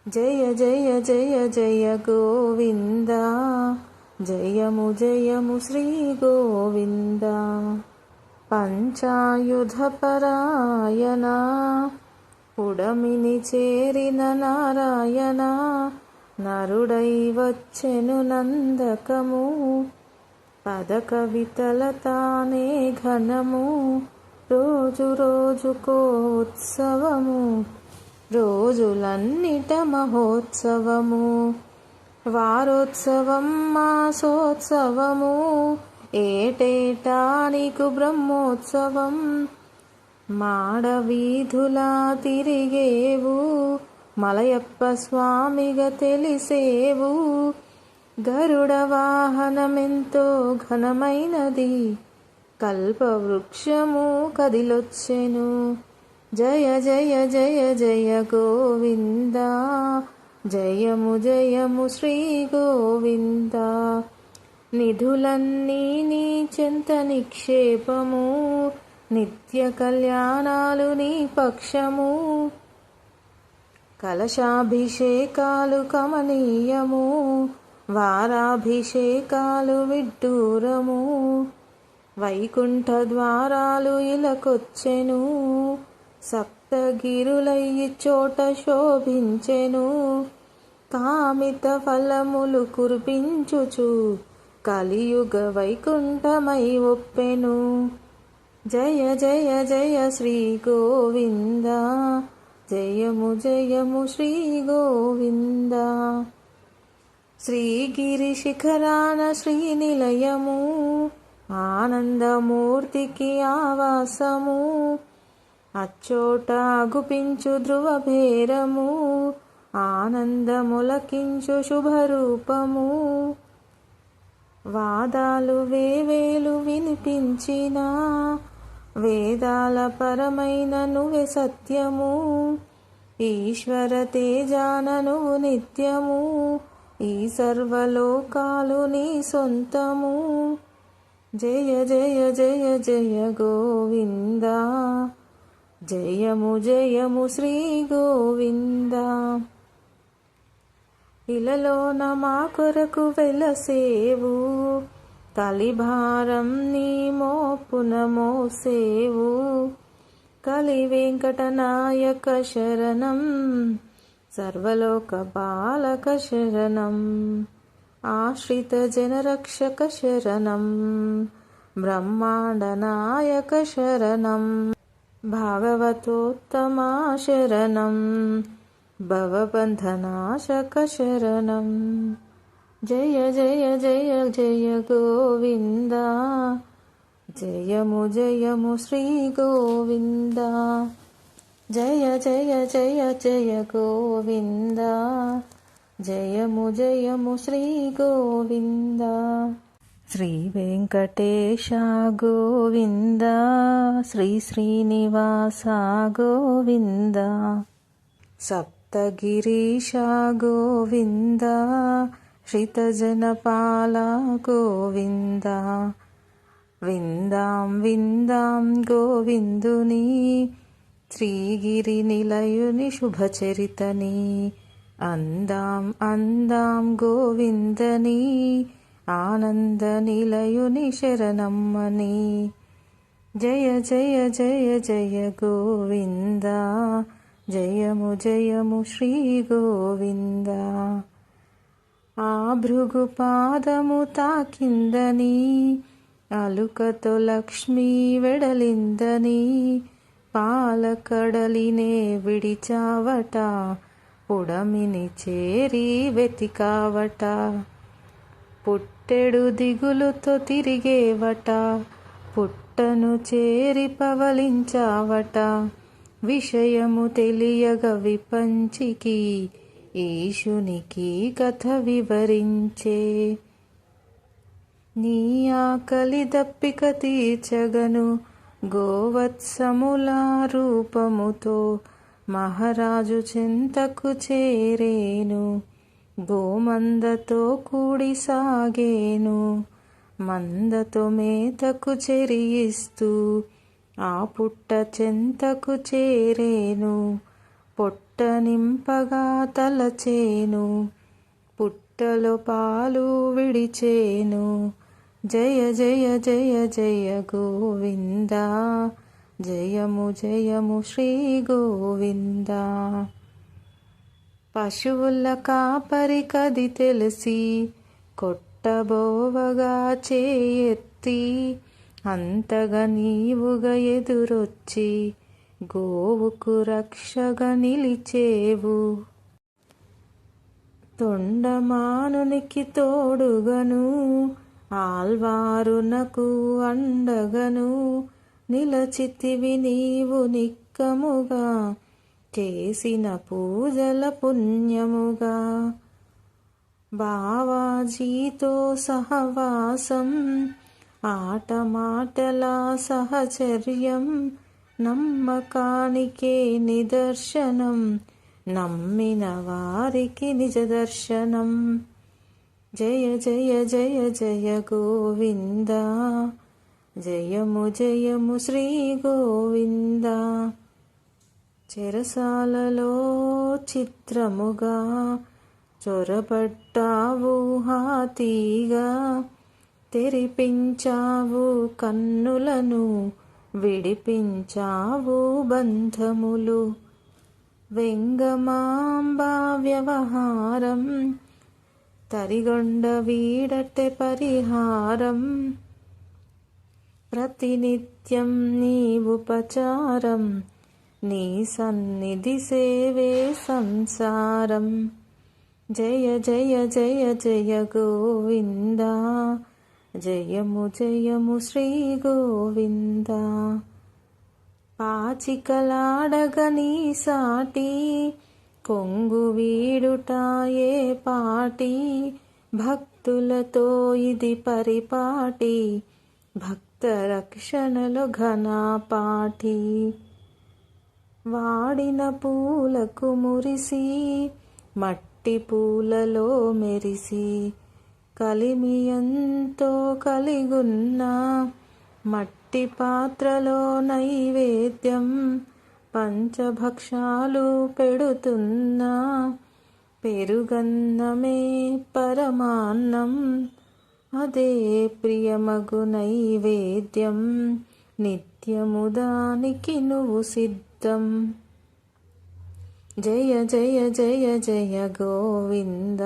జయ జయ జయ జయ గోవింద, జయము జయము శ్రీ గోవింద. పంచాయుధ పరాయణ, పుడమిని చేరిన నారాయణ. నరుడై వచ్చెను నందకము, పద కవితల తానే ఘనము. రోజు రోజుకో ఉత్సవము, రోజులన్నిట మహోత్సవము. వారోత్సవం మాసోత్సవము, ఏటేటా నీకు బ్రహ్మోత్సవం. మాడ వీధులా తిరిగేవు, మలయప్ప స్వామిగా తెలిసేవు. గరుడ వాహనమెంతో ఘనమైనది, కల్పవృక్షము కదిలొచ్చెను. జయ జయ జయ జయ గోవింద, జయము జయము శ్రీ గోవింద. నిధులన్నీ నీ చెంత నిక్షేపము, నిత్య కళ్యాణాలు నీ పక్షము. కలశాభిషేకాలు కమనీయము, వారాభిషేకాలు విడ్డూరము. వైకుంఠ ద్వారాలు ఇలకొచ్చెను, సప్తగిరులయ్యి చోట శోభించెను. కామిత ఫలములు కురిపించుచు, కలియుగ వైకుంఠమై ఒప్పెను. జయ జయ జయ శ్రీ గోవింద, జయము జయము శ్రీ గోవింద. శ్రీగిరి శిఖరాన శ్రీనిలయము, ఆనందమూర్తికి ఆవాసము. అచ్చోట గుపించు ధ్రువభేరము, ఆనందములకించు శుభరూపము. వాదాలు వేవేలు వినిపించిన, వేదాల పరమైన నువ్వే సత్యము. ఈశ్వర తేజాన నువ్వు నిత్యము, ఈ సర్వలోకాలు నీ సొంతము. జయ జయ జయ జయ గోవింద, జయము జయము శ్రీ గోవింద. ఇలలోన మా కొరకు వెలసేవు, కలిభారం నీ మోపున మోసేవు. కలి వెంకటనాయక శరణం, సర్వలోక బాలక శరణం. ఆశ్రిత జనరక్షక శరణం, బ్రహ్మాండ నాయక శరణం. భాగవతోత్తమా శరణం, భవబంధనాశక శరణం. జయ జయ జయ జయ గోవింద, జయము జయము శ్రీ గోవింద. జయ జయ జయ జయ గోవింద, జయము జయము శ్రీ గోవింద. శ్రీ వెంకటేశ గోవింద, శ్రీ శ్రీనివాస గోవింద. సప్తగిరీశ గోవింద, శ్రితజనపాల గోవింద. విందాం విందాం గోవిందుని, శ్రీగిరి నిలయుని శుభచరితని. అందాం అందాం గోవిందని, ఆనంద నిలయుని శరణమ్మని. జయ జయ జయ జయ గోవింద, జయము జయము శ్రీ గోవింద. ఆ భృగు పాదము తాకిందని, అలుకతో లక్ష్మీ వెడలిందని. పాలకడలినే విడిచావట, పుడమిని చేరి వెతికావట. పుట్టెడు దిగులుతో తిరిగేవట, పుట్టను చేరి పవలించావట. విషయము తెలియగ విపంచికి, ఈశునికి కథ వివరించే. నీ ఆకలి దప్పిక తీర్చగను, గోవత్సముల రూపముతో మహారాజు చెంతకు చేరేను. గోమందతో కూడి సాగేను, మందతో మేతకు చెరియిస్తూ ఆ పుట్ట చెంతకు చేరేను. పొట్ట నింపగా తలచేను, పుట్టలో పాలు విడిచేను. జయ జయ జయ జయ గోవింద, జయము జయము శ్రీ గోవింద. పశువుల కాపరి కది తెలిసి, కొట్టబోవగా చేయెత్తి. అంతగా నీవుగా ఎదురొచ్చి, గోవుకు రక్షగా నిలిచేవు. తొండమానునికి తోడుగను, ఆల్వారునకు అండగను. నిలచితివి నీవు నిక్కముగా, చేసిన పూజల పుణ్యముగా. బావాజీతో సహవాసం, ఆట మాటల సహచర్యం. నమ్మకానికే నిదర్శనం, నమ్మిన వారికి నిజ దర్శనం. జయ జయ జయ జయ గోవింద, జయము జయము శ్రీ గోవింద. చెరసాలలో చిత్రముగా చొరబడ్డావు హాతీగా, తెరిపించావు కన్నులను, విడిపించావు బంధములు. వెంగమాంబా వ్యవహారం, తరిగొండ వీడటె పరిహారం. ప్రతినిత్యం నీ ఉపచారం, నీ సన్నిధి సేవే సంసారం. జయ జయ జయ జయ గోవింద, జయము జయము శ్రీ గోవింద. పాచికలాడగని సాటి, కొంగు వీడుటాయే పాటి. భక్తులతో ఇది పరిపాటి, భక్త రక్షణలో ఘనపాటి. వాడిన పూలకు మురిసి, మట్టి పూలలో మెరిసి. కలిమి ఎంతో కలిగున్న, మట్టి పాత్రలో నైవేద్యం. పంచభక్షాలు పెడుతున్నా, పెరుగన్నమే పరమాన్నం. అదే ప్రియమగు నైవేద్యం, నిత్యము దానికి నువ్వు సిద్ధం. జయ జయ జయ జయ గోవింద,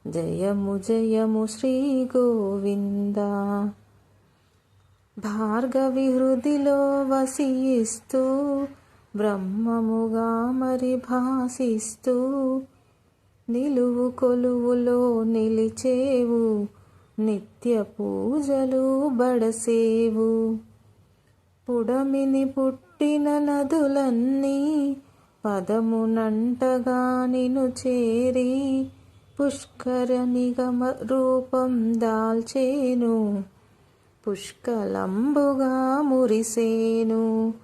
జయము జయము శ్రీ గోవింద. భార్గవి హృదిలో వసిస్తూ, బ్రహ్మముగా మరి భాసిస్తూ. నిలువు కొలువులో నిలిచేవు, నిత్య పూజలు బడసేవు. పుడమిని పుట్టిన నదులన్నీ, పదమునంటగా నిను చేరి. పుష్కరనిగ రూపం దాల్చేను, పుష్కలంబుగా మురిసేను.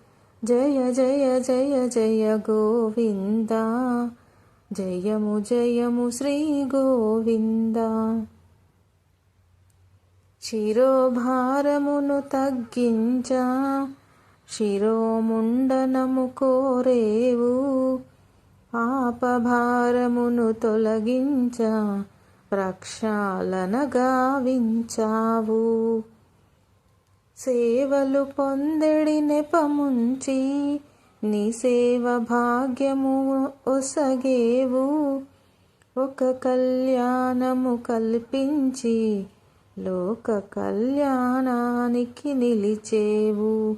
జయ జయ జయ జయ గోవింద, జయము జయము శ్రీ గోవింద. శిరోభారమును తగ్గించా, శిరోముండనము కోరేవు. ఆపభారమును తొలగించ, ప్రక్షాళన గావించావు. సేవలు పొందెడి నెపముంచి, నీ సేవ భాగ్యము ఒసగేవు. ఒక కళ్యాణము కల్పించి, లోక కళ్యాణానికి నిలిచేవు.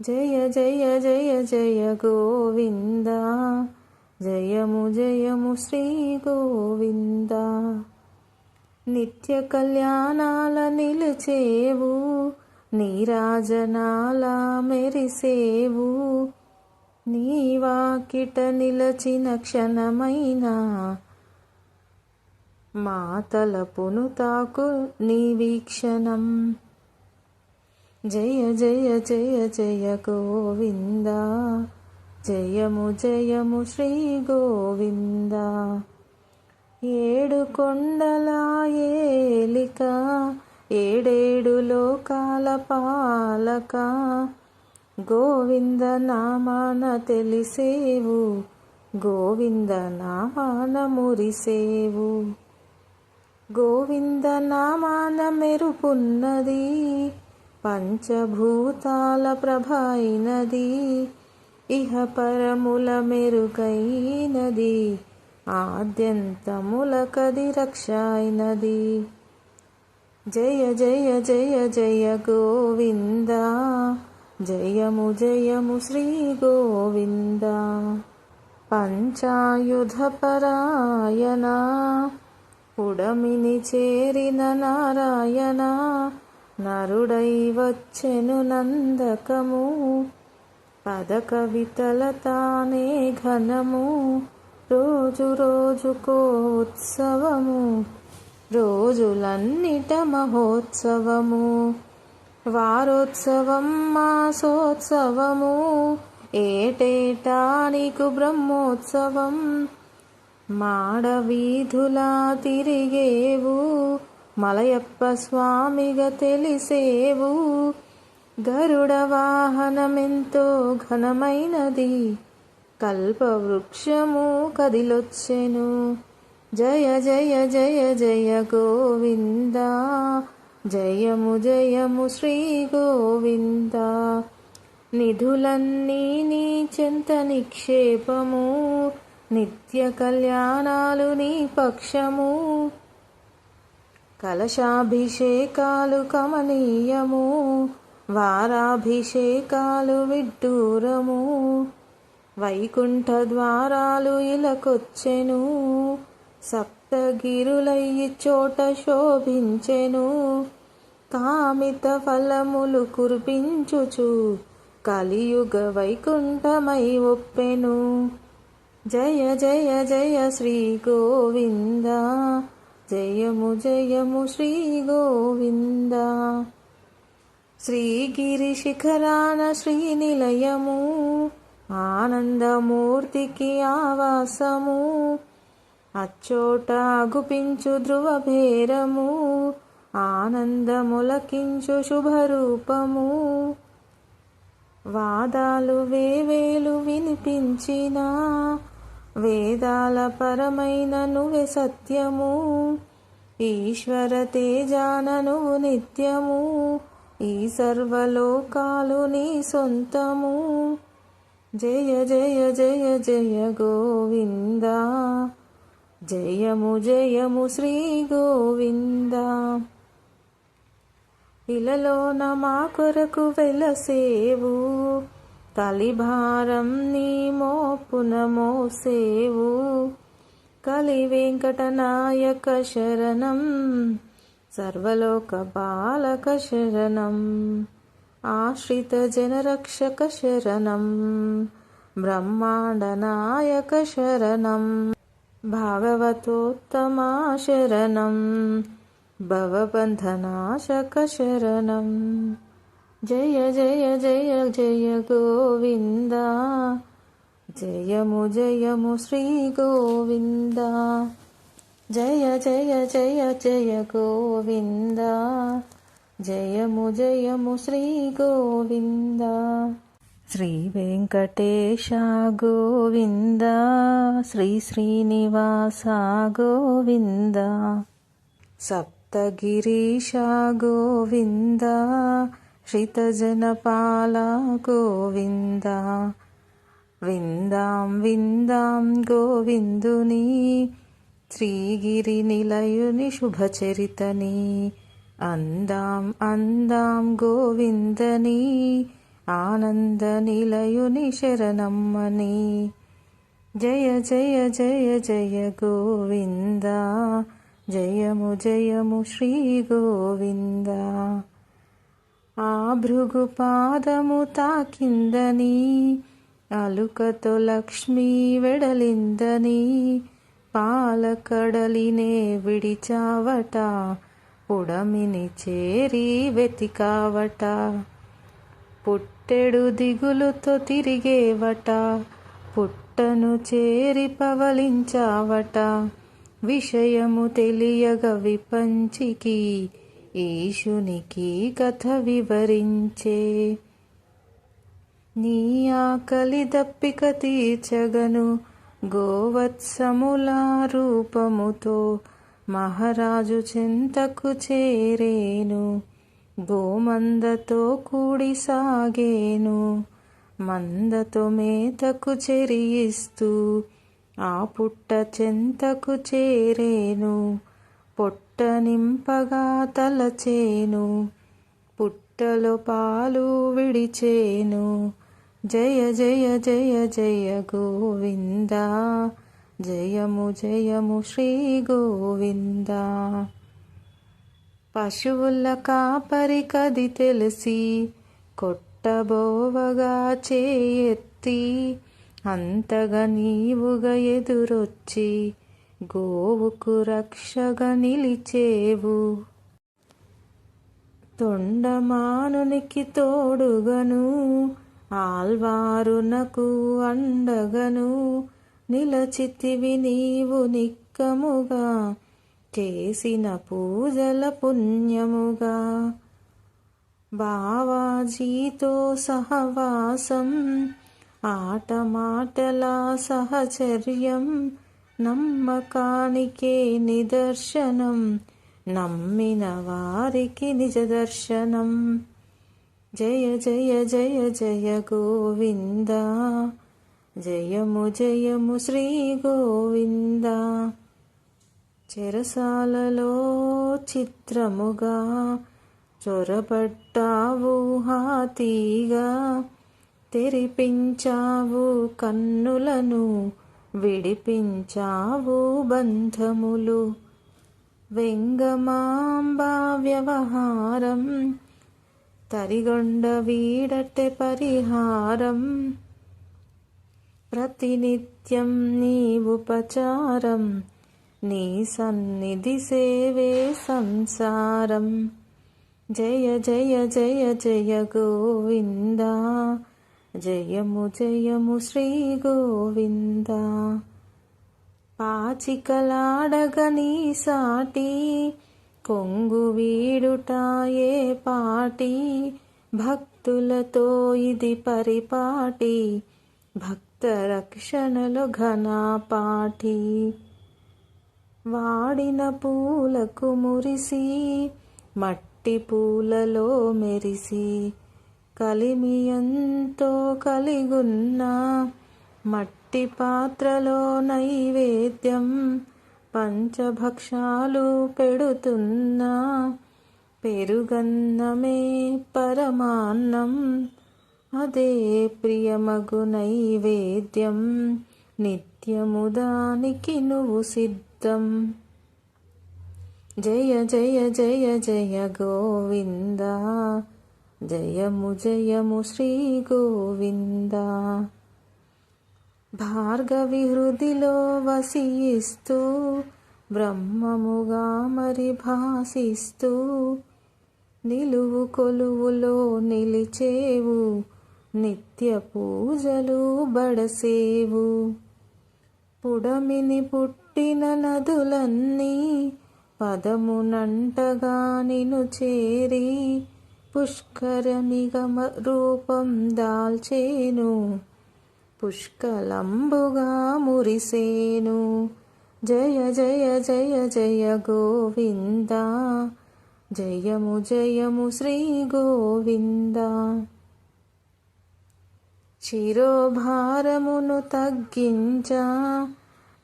జయ జయ జయ జయ గోవింద, జయము జయము శ్రీ గోవింద. నిత్య కళ్యాణాల నిలిచేవు, నీరాజనాల మెరిసేవు. నీ వాకిట నిలచిన క్షణమైనా, మా తలపును తాకు నీ వీక్షణం. జయ జయ జయ జయ గోవింద, జయము జయము శ్రీ గోవింద. ఏడు కొండల ఏలిక, ఏడేడు లోకాల పాలక. గోవింద నామాన తెలిసేవు, గోవింద నామాన మురిసేవు. గోవింద నామాన మెరుపున్నది, పంచభూతాల ప్రభైనది. ఇహ పరముల మెరుగైనది, ఆద్యంతముల కది రక్షైనది. జయ జయ జయ జయ గోవింద, జయము జయము శ్రీ గోవింద. పంచాయుధ పరాయణ, పుడమిని చేరిన నారాయణ. నరుడై వచ్చెను నందకము, పద కవితల తానే ఘనము. రోజు రోజుకో ఉత్సవము, రోజులన్నిట మహోత్సవము. వారోత్సవం మాసోత్సవము, ఏటేటా నీకు బ్రహ్మోత్సవం, మాడవీధులా తిరిగేవు, మలయప్ప స్వామిగా తెలిసేవు. గరుడ వాహనమెంతో ఘనమైనది, కల్పవృక్షము కదిలొచ్చెను. జయ జయ జయ జయ గోవింద, జయము జయము శ్రీ గోవింద. నిధులన్నీ నీ చెంత నిక్షేపము, నిత్య కళ్యాణాలు నీ పక్షము. కలశాభిషేకాలు కమనీయము, వారాభిషేకాలు విడ్డూరము. వైకుంఠ ద్వారాలు ఇలకొచ్చెను, సప్తగిరులయ్యి చోట శోభించెను. కామిత ఫలములు కురిపించుచు, కలియుగ వైకుంఠమై ఒప్పెను. జయ జయ జయ శ్రీ గోవింద, జయము జయము శ్రీ గోవింద. శ్రీగిరి శిఖరాన శ్రీనిలయము, ఆనందమూర్తికి ఆవాసము. అచ్చోట గుపించు ధ్రువభేరము, ఆనందములకించు శుభరూపము. వాదాలు వేవేలు వినిపించిన, వేదాల పరమైన నువ్వే సత్యము. ఈశ్వర తేజాన నువ్వు నిత్యము, ఈ సర్వలోకాలు నీ సొంతము. జయ జయ జయ జయ గోవింద, జయము జయము శ్రీ గోవింద. ఇలలోన మా కొరకు వెలసేవు, కలిభారం నీ మోపున మోసేవు. కలి వెంకటనాయక శరణం, సర్వలోక బాలక శరణం. ఆశ్రిత జనరక్షక శరణం, బ్రహ్మాండ నాయక శరణం. భాగవతోత్తమా శరణం, భవబంధనాశక శరణం. జయ జయ జయ జయ గోవింద, జయము జయము శ్రీ గోవింద. జయ జయ జయ జయ గోవింద, జయము జయము శ్రీ గోవింద. శ్రీ వెంకటేశ గోవింద, శ్రీ శ్రీనివాస గోవింద. సప్తగిరీశ గోవింద, శ్రితజనపాల గోవింద. విందాం విందాం గోవిందుని, శ్రీగిరి నిలయుని శుభచరితని. అందాం అందాం గోవిందని, ఆనంద నిలయుని శరణమ్మని. జయ జయ జయ జయ గోవింద, జయము జయము శ్రీ గోవింద. ఆ భృగు పాదము తాకిందని, అలుకతో లక్ష్మీ వెడలిందని. పాలకడలినే విడిచావట, పుడమిని చేరి వెతికావట. పుట్టెడు దిగులుతో తిరిగేవట, పుట్టను చేరి పవలించావట. విషయము తెలియగ విపంచికి, ఈశునికి కథ వివరించే. నీ ఆకలి దప్పిక తీర్చగను, గోవత్సముల రూపముతో మహారాజు చెంతకు చేరేను. గోమందతో కూడి సాగేను, మందతో మేతకు చెరియిస్తూ ఆ పుట్ట చెంతకు చేరేను. పొట్ట నింపగా తలచేను, పుట్టలో పాలు విడిచేను. జయ జయ జయ జయ గోవింద, జయము జయము శ్రీ గోవింద. పశువుల కాపరి కది తెలిసి, కొట్టబోవగా చేయెత్తి. అంతగా నీవుగా ఎదురొచ్చి, గోవుకు రక్షగా నిలిచేవు. తొండమానునికి తోడుగను, ఆల్వారునకు అండగను నిలచితివి నీవు నిక్కముగా, చేసిన పూజల పుణ్యముగా. బావాజీతో సహవాసం, ఆటమాటల సహచర్యం, నమ్మకానికే నిదర్శనం, నమ్మిన వారికి నిజ దర్శనం. జయ జయ జయ జయ గోవింద, జయము జయము శ్రీ గోవింద. చెరసాలలో చిత్రముగా చొరబడ్డావు హాతీగా, తెరిపించావు కన్నులను, విడిపించావు బంధములు. వెంగమాంబా వ్యవహారం, తరిగొండ వీడటె పరిహారం, ప్రతినిత్యం నీ ఉపచారం, నీ సన్నిధి సేవే సంసారం. జయ జయ జయ జయ గోవింద, జయము జయము శ్రీ గోవింద. పాచికలాడగని సాటి, కొంగు వీడుటాయే పాటి, భక్తులతో ఇది పరిపాటి, భక్త రక్షణలో ఘనపాటి. వాడిన పూలకు మురిసి, మట్టి పూలలో మెరిసి, కలిమి ఎంతో కలిగున్న, మట్టి పాత్రలో నైవేద్యం, పంచభక్షాలు పెడుతున్నా, పెరుగన్నమే పరమాన్నం, అదే ప్రియమగు నైవేద్యం, నిత్యము దానికి నువ్వు సిద్ధం. జయ జయ జయ జయ గోవింద, జయము జయము శ్రీ గోవింద. భార్గవి హృదిలో వసిస్తూ, బ్రహ్మముగా మరి భాసిస్తూ, నిలువు కొలువులో నిలిచేవు, నిత్య పూజలు బడసేవు. పుడమిని పుట్టిన నదులన్నీ, పదమునంటగా నిను చేరి, పుష్కరమిగ రూపం దాల్చేను, పుష్కలంబుగా మురిసేను. జయ జయ జయ జయ గోవింద, జయము జయము శ్రీ గోవింద. శిరోభారమును తగ్గించా,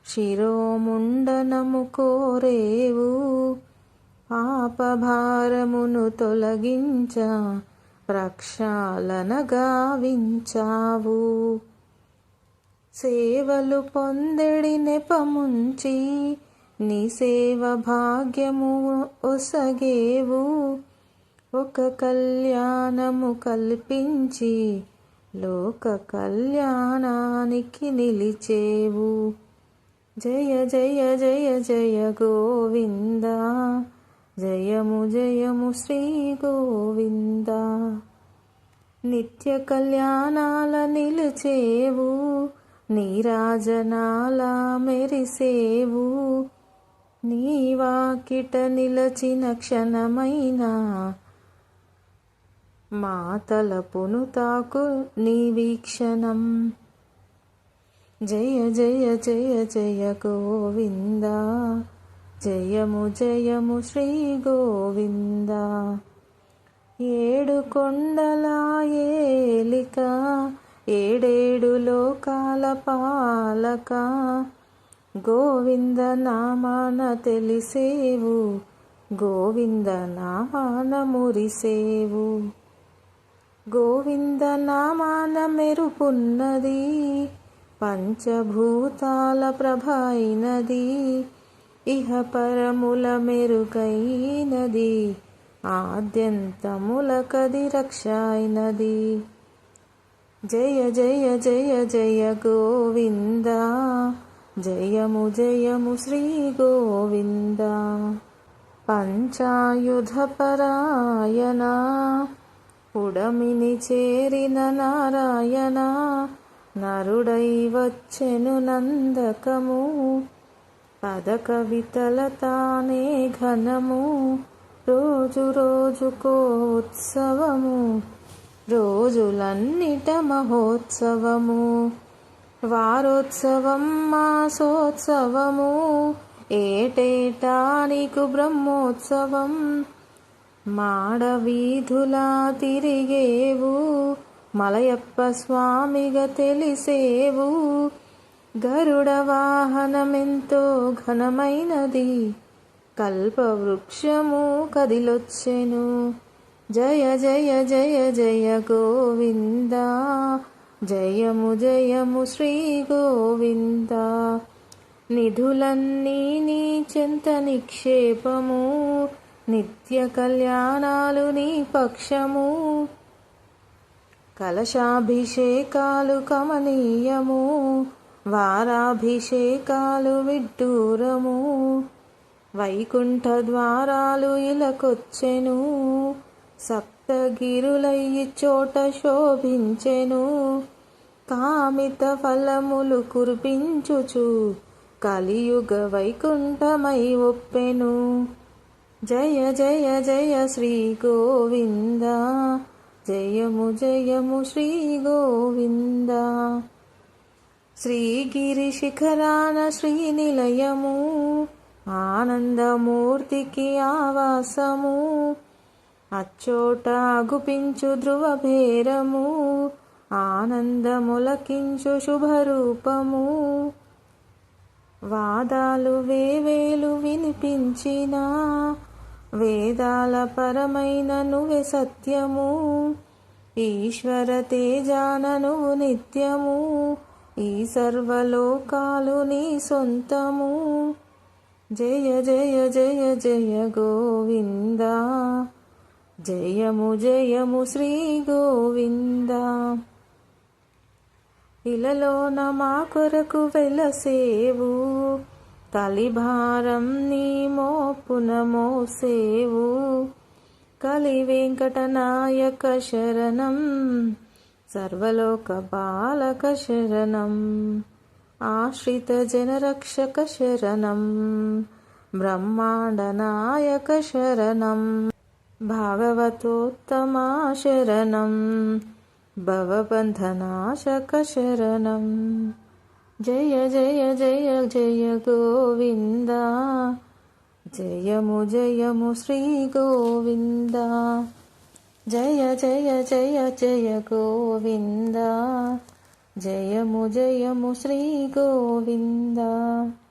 శిరోముండనము కోరేవు, పాపభారమును తొలగించ, ప్రక్షాళన గావించావు. సేవలు పొందెడి నెపముంచి, నీ సేవ భాగ్యము ఒసగేవు, ఒక కళ్యాణము కల్పించి, లోక కళ్యాణానికి నిలిచేవు. జయ జయ జయ జయ గోవింద, జయము జయము శ్రీ గోవింద. నిత్య కళ్యాణాల నిలిచేవు, నీరాజనాల మెరిసేవు, నీ వాకిట నిలచిన క్షణమైనా, మా తలపును తాకు నీ వీక్షణం. జయ జయ జయ జయ గోవింద, జయము జయము శ్రీ గోవింద. ఏడు కొండల ఏలిక, ఏడేడు లోకాల పాలక, గోవింద నామాన తెలిసేవు, గోవింద నామాన మురిసేవు. గోవింద నామాన మెరుపున్నది, పంచభూతాల ప్రభ అయినది, ఇహ పరముల మెరుగైనది, ఆద్యంతముల కది రక్ష అయినది. జయ జయ జయ జయ గోవింద, జయము జయము శ్రీ గోవింద. పంచాయుధ పరాయణ, పుడమిని చేరిన నారాయణ నరుడై వచ్చెను నందకము పద కవితల తానే ఘనము రోజు రోజుకో ఉత్సవము రోజులన్నిట మహోత్సవము వారోత్సవం మాసోత్సవము ఏటేటా నీకు బ్రహ్మోత్సవం మాడవీధులా తిరిగేవు మలయప్ప స్వామిగా తెలిసేవు గరుడ వాహనమెంతో ఘనమైనది కల్పవృక్షము కదిలొచ్చెను జయ జయ జయ జయ గోవింద జయము జయము శ్రీ గోవింద నిధులన్నీ నీ చెంత నిక్షేపము నిత్య కళ్యాణాలు నీ పక్షము కలశాభిషేకాలు కమనీయము వారాభిషేకాలు విడ్డూరము వైకుంఠ ద్వారాలు ఇలకొచ్చెను సప్తగిరులయ్యి చోట శోభించెను కామిత ఫలములు కురిపించుచు కలియుగ వైకుంఠమై ఒప్పెను జయ జయ జయ శ్రీ గోవింద జయము జయము శ్రీ గోవింద శ్రీగిరి శిఖరాన శ్రీనిలయము ఆనందమూర్తికి ఆవాసము అచ్చోట గుపించు ధ్రువభేరము ఆనందములకించు శుభరూపము వాదాలు వేవేలు వినిపించిన వేదాల పరమైన నువ్వే సత్యము ఈశ్వర తేజాన నువ్వు నిత్యము ఈ సర్వలోకాలు నీ సొంతము జయ జయ జయ జయ గోవింద జయము జయము శ్రీ గోవింద ఇలలోన మా కొరకు వెలసేవు కలిభారం నీ మోపున మోసేవు కలి వెంకటనాయక శరణం సర్వలోక బాలక శరణం ఆశ్రిత జనరక్షక శరణం బ్రహ్మాండ నాయక శరణం భాగవతోత్తమా శరణం భవబంధనాశక శరణం జయ జయ జయ జయ గోవింద జయము జయము శ్రీ గోవింద జయ జయ జయ జయ గోవింద జయము జయము శ్రీ గోవింద